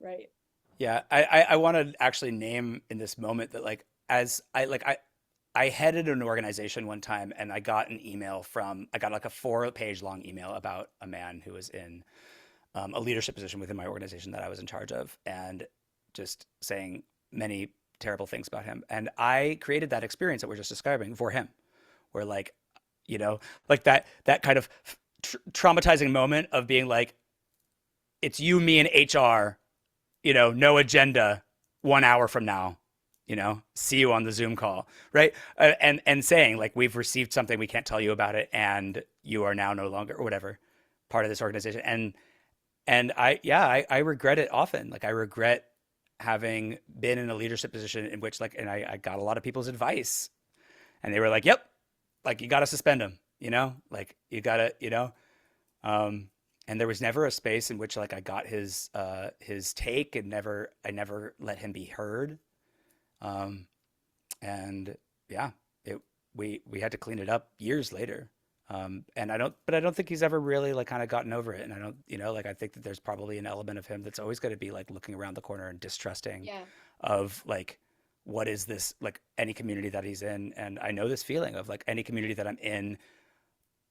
Right. Yeah, I want to actually name in this moment that like as I headed an organization one time and I got like a 4-page long email about a man who was in a leadership position within my organization that I was in charge of, and just saying many terrible things about him. And I created that experience that we're just describing for him, where like, you know, like that kind of traumatizing moment of being like, it's you, me, and HR, no agenda, 1 hour from now, see you on the Zoom call, right? And saying like, we've received something, we can't tell you about it, and you are now no longer or whatever part of this organization. And I regret it often. Like I regret having been in a leadership position in which like, and I got a lot of people's advice, and they were like, yep, like you got to suspend him, like you got to, um, and there was never a space in which like I got his take, and I never let him be heard. Um, and yeah, we had to clean it up years later. And I don't think he's ever really like kind of gotten over it. And I don't, like I think that there's probably an element of him that's always going to be like looking around the corner and distrusting Yeah. of like, what is this, like any community that he's in. And I know this feeling of like any community that I'm in,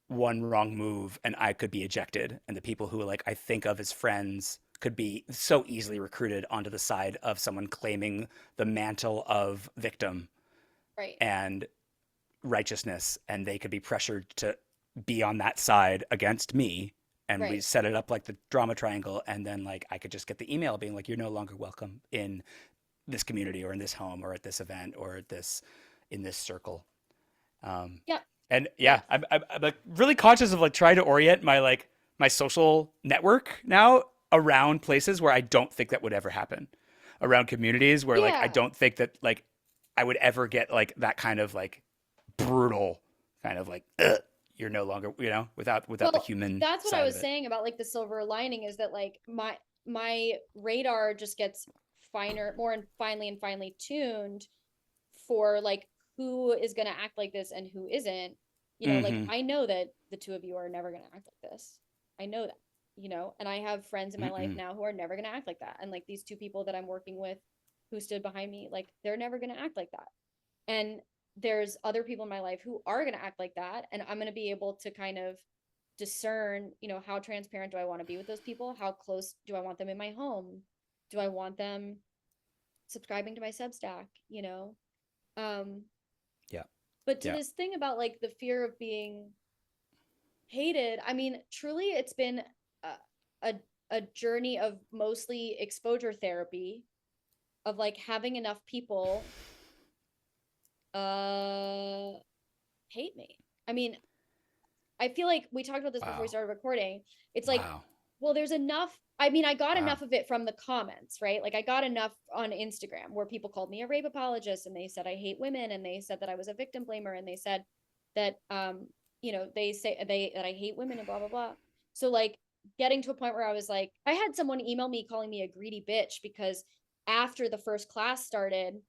one wrong move and I could be ejected. And the people who like I think of as friends could be so easily recruited onto the side of someone claiming the mantle of victim Right. and righteousness, and they could be pressured to be on that side against me. And we Right. set it up like the drama triangle, and then like I could just get the email being like, you're no longer welcome in this community or in this home or at this event or at this in this circle. um Yeah. and Yeah. yeah, I'm like really conscious of like trying to orient my social network now around places where I don't think that would ever happen, around communities where like I Yeah. don't think that like I would ever get like that kind of like brutal kind of like, "Ugh, you're no longer," without the Well, human that's what I side of was it. saying about like the silver lining is that like my radar just gets finer, more and finely tuned for like who is going to act like this and who isn't. Like Mm-hmm. I know that the two of you are never going to act like this. I know that, and I have friends in my life Mm-mm. now who are never going to act like that. And like these two people that I'm working with who stood behind me, like they're never going to act like that. And there's other people in my life who are going to act like that. And I'm going to be able to kind of discern, how transparent do I want to be with those people? How close do I want them in my home? Do I want them subscribing to my Substack? Um, Yeah. but to Yeah. this thing about like the fear of being hated, I mean, truly, it's been a, a, a journey of mostly exposure therapy, of like having enough people uh hate me. I mean, I feel like we talked about this before we Wow. started recording. It's like, Wow. well, there's enough. I mean, I got Wow. enough of it from the comments, right? Like I got enough on Instagram where people called me a rape apologist, and they said I hate women, and they said that I was a victim blamer, and they said that they say that I hate women and blah blah blah. So like getting to a point where I was like, I had someone email me calling me a greedy bitch because after the first class started,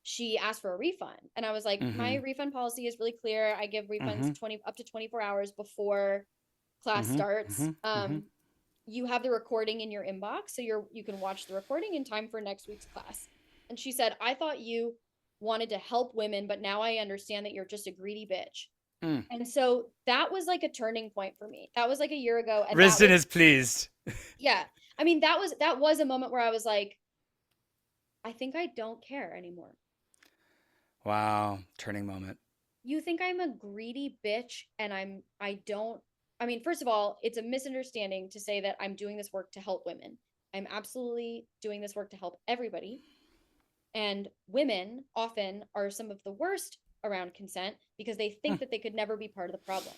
she asked for a refund, and I was like, my Mm-hmm. refund policy is really clear. I give Mm-hmm. refunds 20 up to 24 hours before class Mm-hmm. starts. Mm-hmm. Mm-hmm. You have the recording in your inbox, so you can watch the recording in time for next week's class. And she said, I thought you wanted to help women, but now I understand that you're just a greedy bitch. Mm. And so that was like a turning point for me. That was like a year ago, and that Risdon was, is pleased. yeah, I mean, that was a moment where I was like, I think I don't care anymore. Wow. Turning moment. You think I'm a greedy bitch, and I don't. I mean, first of all, it's a misunderstanding to say that I'm doing this work to help women. I'm absolutely doing this work to help everybody. And women often are some of the worst around consent because they think Mm. that they could never be part of the problem.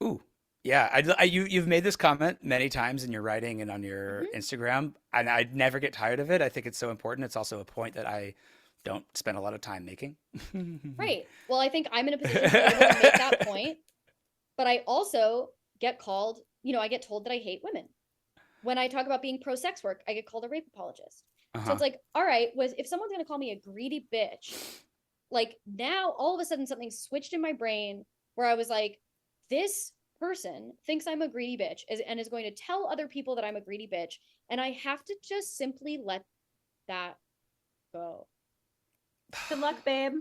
Ooh. Yeah, you've made this comment many times in your writing and on your Mm-hmm. Instagram, and I never get tired of it. I think it's so important. It's also a point that I don't spend a lot of time making. Right. Well, I think I'm in a position to be able to make that point, but I also get called, I get told that I hate women. When I talk about being pro sex work, I get called a rape apologist. So Uh-huh. it's like, all right, if someone's going to call me a greedy bitch, like now all of a sudden something switched in my brain where I was like, this person thinks I'm a greedy bitch and is going to tell other people that I'm a greedy bitch, and I have to just simply let that go. Good luck, babe.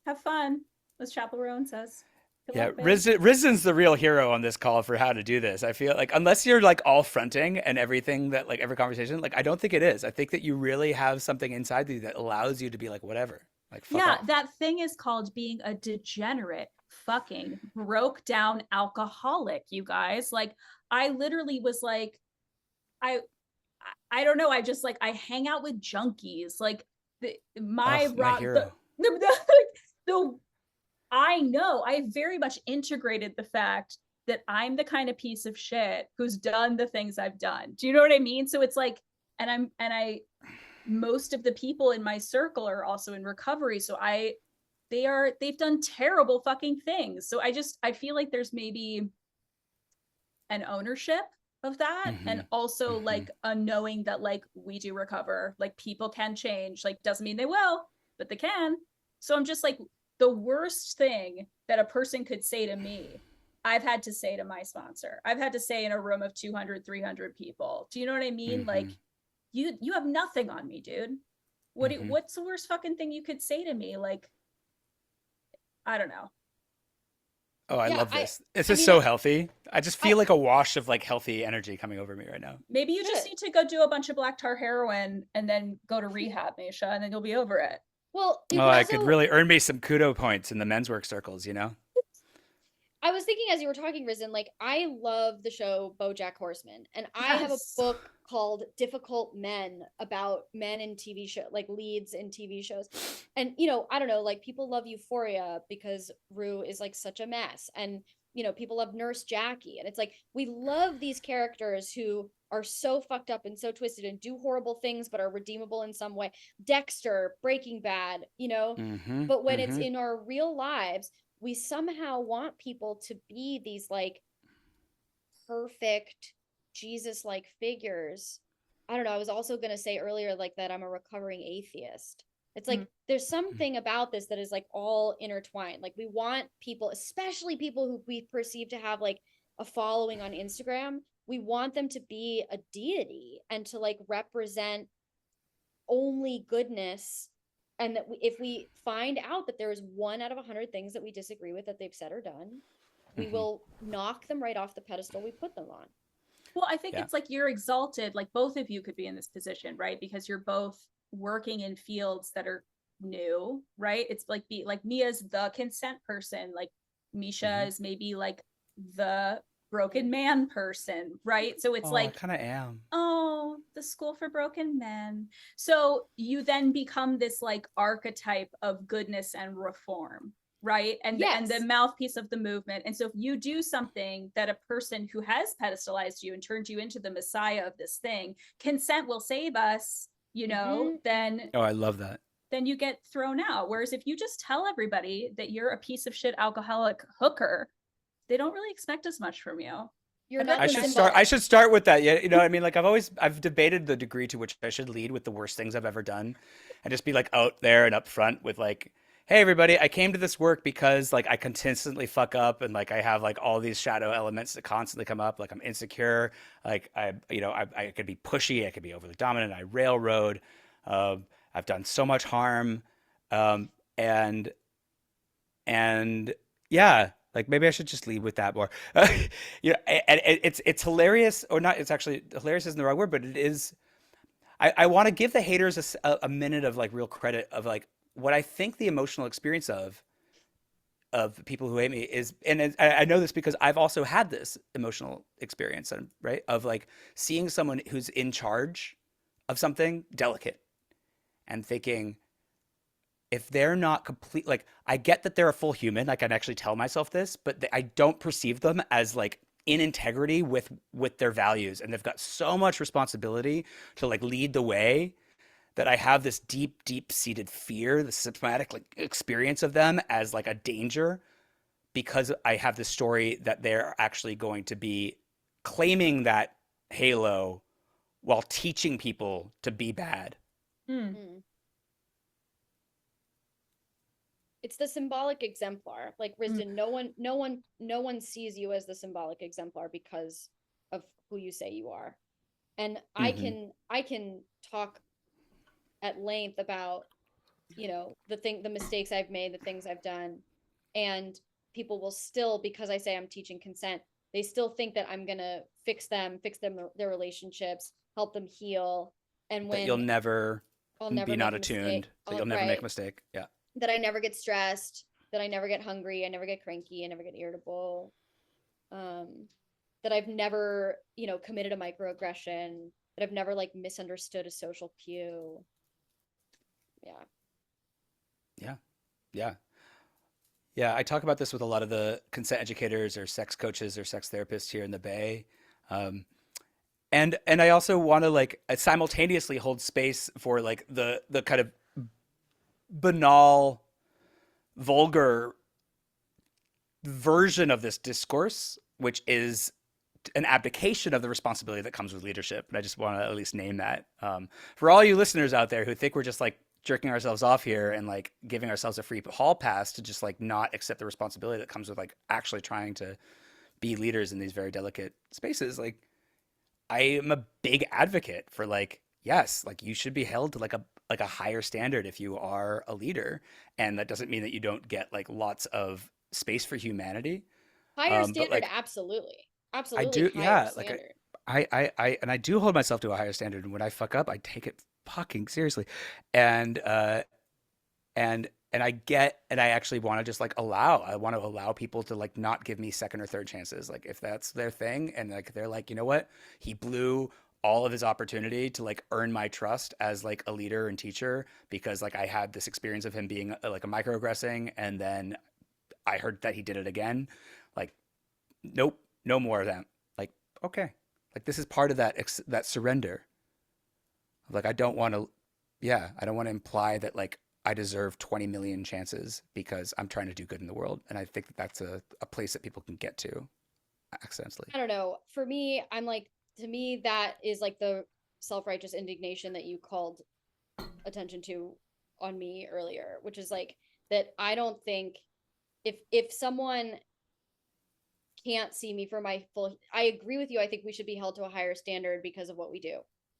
Have fun, as Chapel Rowan says. Good Yeah, luck, babe. Risdon's the real hero on this call for how to do this. I feel like unless you're like all fronting and everything that like every conversation, like I don't think it is. I think that you really have something inside you that allows you to be like whatever, like fuck Yeah, off. that thing is called being a degenerate fucking broke down alcoholic, you guys. Like I literally was like, I I don't know. I just like I hang out with junkies. Like my Oh, my rock hero. the I know I very much integrated the fact that I'm the kind of piece of shit who's done the things I've done. Do you know what I mean? So it's like, and I most of the people in my circle are also in recovery. So they've done terrible fucking things. So I feel like there's maybe an ownership of that, and Mm-hmm. also Mm-hmm. like a knowing that like we do recover, like people can change, like doesn't mean they will, but they can. So I'm just like, the worst thing that a person could say to me, I've had to say to my sponsor. I've had to say in a room of 200, 300 people. Do you know what I mean? Mm-hmm. Like you have nothing on me, dude. Mm-hmm. What's the worst fucking thing you could say to me? Like, I don't know. Oh, I Yeah, love this. This I is mean, so healthy. I just I feel like a wash of like healthy energy coming over me right now. Maybe you just good. need to go do a bunch of black tar heroin and then go to rehab, Misha, and then you'll be over it. Well, you Oh, could I could also. really earn me some kudo points in the men's work circles, you know? I was thinking as you were talking, Risen, like I love the show BoJack Horseman, and I have a Yes. book called Difficult Men about men in TV show, like leads in TV shows. And I don't know, like people love Euphoria because Rue is like such a mess, and people love Nurse Jackie, and it's like we love these characters who are so fucked up and so twisted and do horrible things but are redeemable in some way. Dexter, Breaking Bad. Mm-hmm. But when it's Mm-hmm. in our real lives, we somehow want people to be these like perfect Jesus like figures. I don't know. I was also going to say earlier, like, that I'm a recovering atheist. It's like there's something about this that is like all intertwined. Like, we want people, especially people who we perceive to have like a following on Instagram, we want them to be a deity and to like represent only goodness, and that if we find out that there is one out of 100 things that we disagree with that they've said or done, we Mm-hmm. will knock them right off the pedestal we put them on. Well, I think Yeah. it's like you're exalted, like both of you could be in this position, right? Because you're both working in fields that are new, right? It's like Mia's the consent person, like Misha Mm-hmm. is maybe like the broken man person, right? So it's Oh, I like, kind of am. oh, the school for broken men. So you then become this like archetype of goodness and reform, right? And the Yes. mouthpiece of the movement. And so if you do something that a person who has pedestalized you and turned you into the messiah of this thing, consent will save us, then Oh, I love that. you get thrown out. Whereas if you just tell everybody that you're a piece of shit alcoholic hooker, they don't really expect as much from you. You're I bet not I the should symbol. start. I should start with that. Yeah, you know what I mean. Like I've debated the degree to which I should lead with the worst things I've ever done, and just be like out there and up front with like, hey everybody, I came to this work because like I consistently fuck up and like I have like all these shadow elements that constantly come up. Like I'm insecure. Like I could be pushy. I could be overly dominant. I railroad. I've done so much harm, um, and and yeah, like maybe I should just lead with that more. And it's hilarious, or not. It's actually hilarious isn't the right word, but it is. I want to give the haters a minute of like real credit of like what I think the emotional experience of people who hate me is, and I know this because I've also had this emotional experience, right? Of like seeing someone who's in charge of something delicate and thinking, if they're not complete, like I get that they're a full human, I can actually tell myself this, but I don't perceive them as like in integrity with their values, and they've got so much responsibility to like lead the way that I have this deep seated fear, the symptomatic like experience of them as like a danger, because I have this story that they're actually going to be claiming that halo while teaching people to be bad. Hmm. It's it's the symbolic exemplar. Like Risdon, no one sees you as the symbolic exemplar because of who you say you are. And Mm-hmm. I can talk at length about, the mistakes I've made, the things I've done, and people will still, because I say I'm teaching consent, they still think that I'm gonna fix them their relationships, help them heal, and That you'll when never I'll never be make not a mistake, attuned, that you'll never make a mistake. Yeah. that I never get stressed, that I never get hungry, I never get cranky, I never get irritable, um, that I've never, committed a microaggression, that I've never like misunderstood a social cue. Yeah. Yeah. Yeah. Yeah. I talk about this with a lot of the consent educators or sex coaches or sex therapists here in the Bay. Um, and I also want to like simultaneously hold space for like the kind of banal, vulgar version of this discourse, which is an abdication of the responsibility that comes with leadership. And I just want to at least name that. For all you listeners out there who think we're just like jerking ourselves off here and like giving ourselves a free hall pass to just like not accept the responsibility that comes with like actually trying to be leaders in these very delicate spaces, like I am a big advocate for like, yes, like you should be held to like a higher standard if you are a leader. And that doesn't mean that you don't get like lots of space for humanity. Higher But standard, like absolutely. I Absolutely do, higher yeah, like standard. and I do hold myself to a higher standard. And when I fuck up, I take it fucking seriously. And and I get, and I actually want to just like I want to allow people to like not give me second or third chances. Like if that's their thing, and like they're like, you know what, he blew all of his opportunity to like earn my trust as like a leader and teacher because like I had this experience of him being like a microaggressing, and then I heard that he did it again. Like, nope, no more of that. Like, okay, like this is part of that surrender. Like I don't want to, yeah, I don't want to imply that like I deserve 20 million chances because I'm trying to do good in the world. And I think that that's a place that people can get to accidentally. I don't know. For me, I'm like, to me, that is like the self-righteous indignation that you called attention to on me earlier, which is like that I don't think if someone can't see me for my full, I agree with you. I think we should be held to a higher standard because of what we do.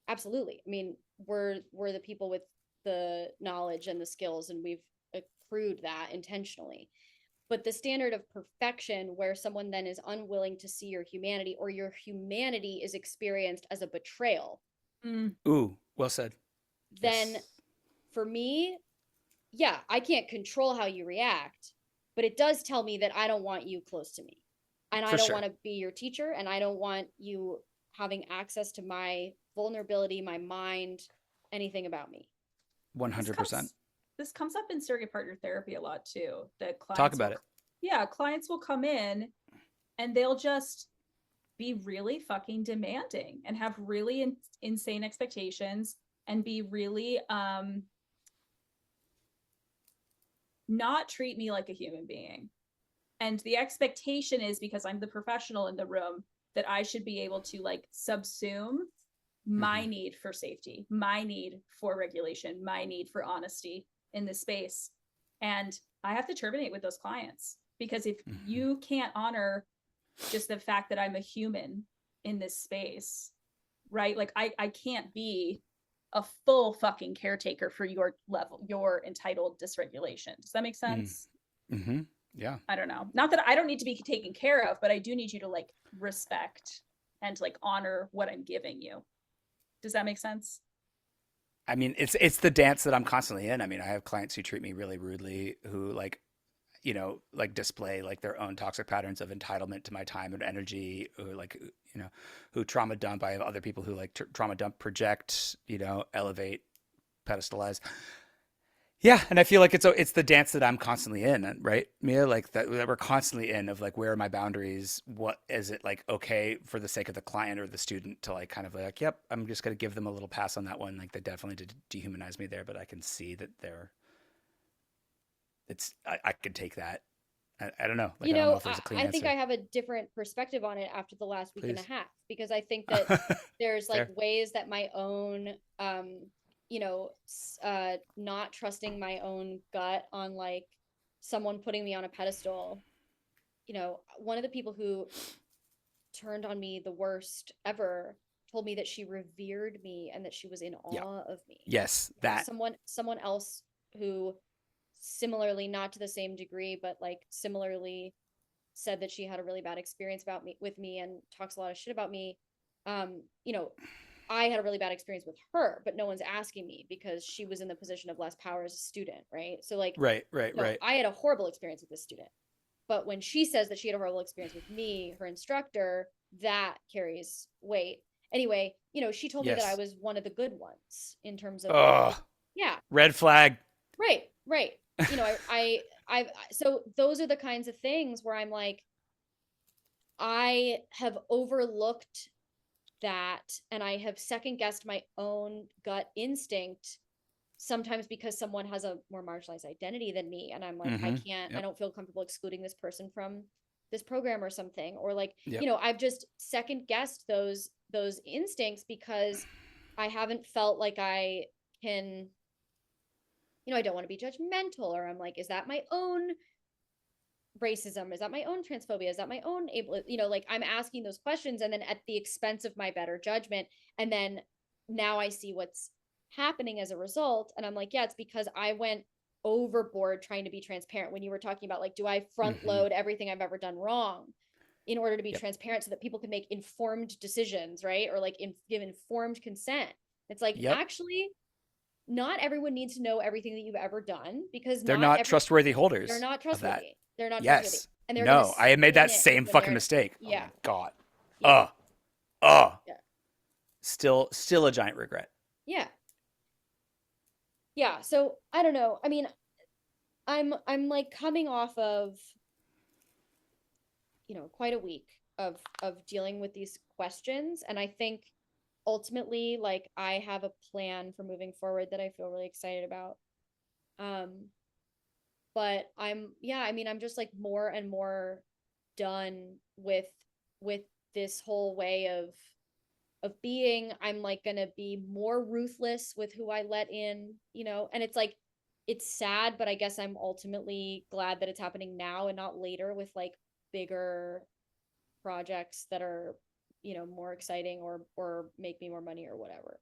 Absolutely. I mean, we're the people with the knowledge and the skills, and we've accrued that intentionally. But the standard of perfection, where someone then is unwilling to see your humanity, or your humanity is experienced as a betrayal, Mm. Ooh, well said. then Yes. for me, yeah, I can't control how you react, but it does tell me that I don't want you close to me. And I For don't sure. want to be your teacher, and I don't want you having access to my vulnerability, my mind, anything about me. This 100%. comes this comes up in surrogate partner therapy a lot too. That Talk clients about will, it. yeah, clients will come in and they'll just be really fucking demanding and have really insane expectations and be really not treat me like a human being. And the expectation is, because I'm the professional in the room, that I should be able to like subsume my Mm-hmm. need for safety, my need for regulation, my need for honesty in this space. And I have to terminate with those clients, because if Mm-hmm. you can't honor just the fact that I'm a human in this space, right? Like I can't be a full fucking caretaker for your level, your entitled dysregulation. Does that make sense? Mm-hmm. Yeah. I don't know. Not that I don't need to be taken care of, but I do need you to like respect and like honor what I'm giving you. Does that make sense? I mean, it's the dance that I'm constantly in. I mean, I have clients who treat me really rudely, who like, like display like their own toxic patterns of entitlement to my time and energy, or like, who trauma dump. I have other people who like trauma dump, project, elevate, pedestalize. Yeah, and I feel like it's the dance that I'm constantly in, right, Mia? Like that we're constantly in, of like, where are my boundaries? What is it like? Okay, for the sake of the client or the student, to like kind of like, yep, I'm just gonna give them a little pass on that one. Like they definitely did dehumanize me there, but I can see that I could take that. I don't know. Like I don't know if there's a clean I think I answer. have a different perspective on it after the last week and a Please. half, because I think that there's like Fair. ways that my own, not trusting my own gut on like someone putting me on a pedestal. You know, one of the people who turned on me the worst ever told me that she revered me and that she was in Yeah. awe of me. Yes, You know, that. someone else who similarly, not to the same degree, but like similarly said that she had a really bad experience about me with me and talks a lot of shit about me. You know, I had a really bad experience with her, but no one's asking me because she was in the position of less power as a student, right? So like, Right, no, right. I had a horrible experience with this student. But when she says that she had a horrible experience with me, her instructor, that carries weight. Anyway, you know, she told me that I Yes. was one of the good ones in terms of like, Oh, yeah, red flag. right, right. You know, so those are the kinds of things where I'm like, I have overlooked that and I have second guessed my own gut instinct sometimes because someone has a more marginalized identity than me and I'm like I can't, I Yep. don't feel comfortable excluding this person from this program or something, or like, you Yep. know, I've just second guessed those instincts because I haven't felt like I can, you know, I don't want to be judgmental, or I'm like, is that my own racism, is that my own transphobia, is that my own able, you know, like I'm asking those questions and then at the expense of my better judgment, and then now I see what's happening as a result and I'm like, yeah, it's because I went overboard trying to be transparent. When you were talking about like, do I front Hmm. load everything I've ever done wrong in order to be Yep. transparent so that people can make informed decisions, right? Or like give informed consent. It's like, Yep. actually, not everyone needs to know everything that you've ever done because They're not not every trustworthy they're holders not of that. trustworthy. They're not trustworthy. Yes. And they're gonna No, I had made stay in that it same when fucking they're, mistake. Oh yeah, my God. yeah, Uh. yeah, Still a giant regret. yeah, yeah. So I don't know. I mean, I'm like coming off of, you know, quite a week of dealing with these questions, and I think ultimately, like, I have a plan for moving forward that I feel really excited about. Um, but yeah, I mean, I'm just like more and more done with this whole way of being. I'm like gonna be more ruthless with who I let in, you know, and it's like it's sad, but I guess I'm ultimately glad that it's happening now and not later with like bigger projects that are, you know, more exciting or make me more money or whatever.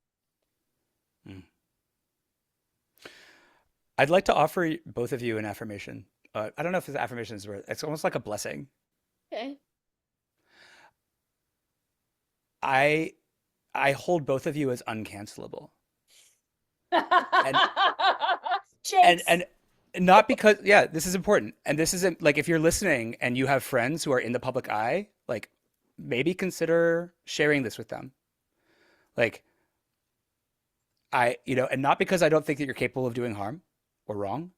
Mm. I'd like to offer both of you an affirmation. I don't know if this affirmation is worth. It's almost like a blessing. Okay. I I hold both of you as uncancelable, and and Jinx. and not because, yeah, this is important, and this isn't like, if you're listening and you have friends who are in the public eye, like, maybe consider sharing this with them. Like, and not because I don't think that you're capable of doing harm or wrong,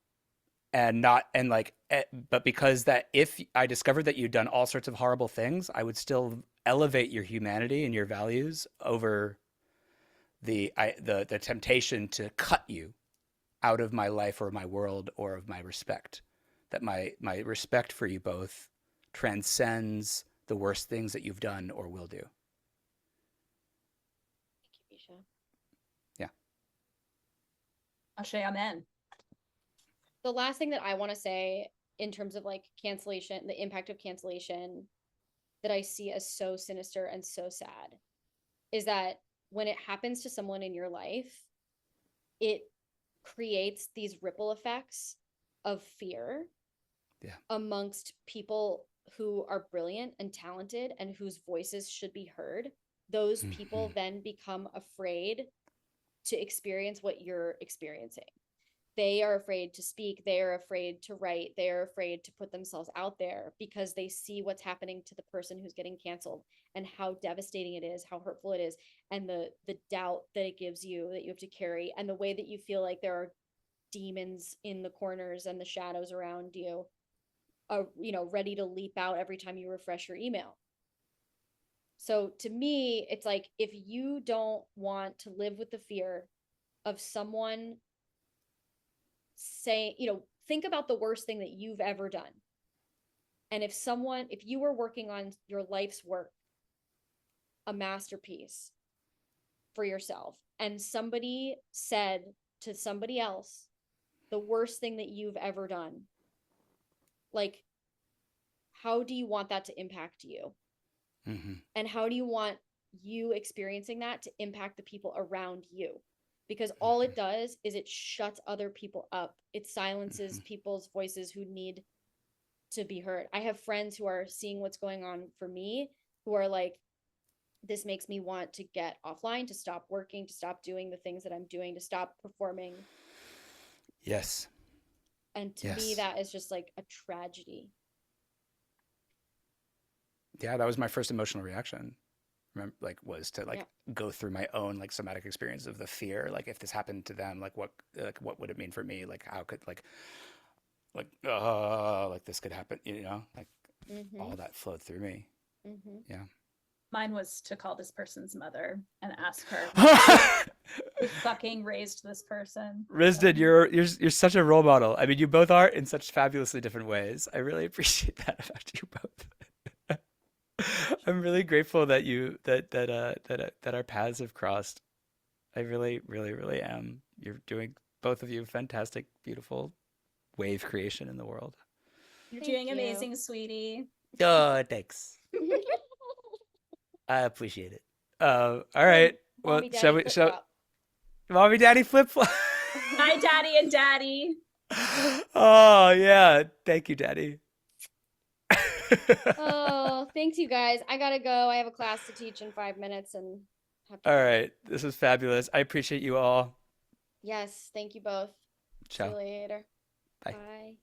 and not and like but because that if I discovered that you'd done all sorts of horrible things, I would still elevate your humanity and your values over the temptation to cut you out of my life or my world or of my respect. That my respect for you both transcends the worst things that you've done or will do. Thank you, Misha. Yeah. Ashay, amen. The last thing that I want to say in terms of like cancellation, the impact of cancellation that I see as so sinister and so sad is that when it happens to someone in your life, it creates these ripple effects of fear Yeah. amongst people who are brilliant and talented and whose voices should be heard. Those Mm-hmm. people then become afraid to experience what you're experiencing. They are afraid to speak, they are afraid to write, they are afraid to put themselves out there because they see what's happening to the person who's getting canceled and how devastating it is, how hurtful it is, and the doubt that it gives you that you have to carry, and the way that you feel like there are demons in the corners and the shadows around you, you know, ready to leap out every time you refresh your email. So to me, it's like, if you don't want to live with the fear of someone say, you know, think about the worst thing that you've ever done. And if you were working on your life's work, a masterpiece for yourself, and somebody said to somebody else the worst thing that you've ever done, like, how do you want that to impact you? Mm-hmm. And how do you want you experiencing that to impact the people around you? Because all it does is it shuts other people up. It silences people's voices who need to be heard. I have friends who are seeing what's going on for me, who are like, this makes me want to get offline, to stop working, to stop doing the things that I'm doing, to stop performing. Yes. And to me, Yes. that is just like a tragedy. Yeah, that was my first emotional reaction. Remember, like, was to like Yeah. go through my own like somatic experience of the fear. Like, if this happened to them, like what would it mean for me? Like, how could like this could happen? You know, like all that flowed through me. Yeah. Mine was to call this person's mother and ask her who fucking raised this person. Risdon, you're such a role model. I mean, you both are in such fabulously different ways. I really appreciate that about you both. I'm really grateful that that our paths have crossed. I really, really, really am. You're doing, both of you, fantastic, beautiful wave creation in the world. You're Thank doing you. amazing, sweetie. Oh, thanks. I appreciate it. All right. Well, Mommy, shall daddy, we? Shall flip-flop. mommy, daddy, flip flop? Hi, daddy and daddy. Oh yeah, thank you, daddy. Oh, thanks, you guys. I gotta go. I have a class to teach in 5 minutes and have to All go. right, this was fabulous. I appreciate you all. Yes, thank you both. See you Ciao. later. Bye. Bye.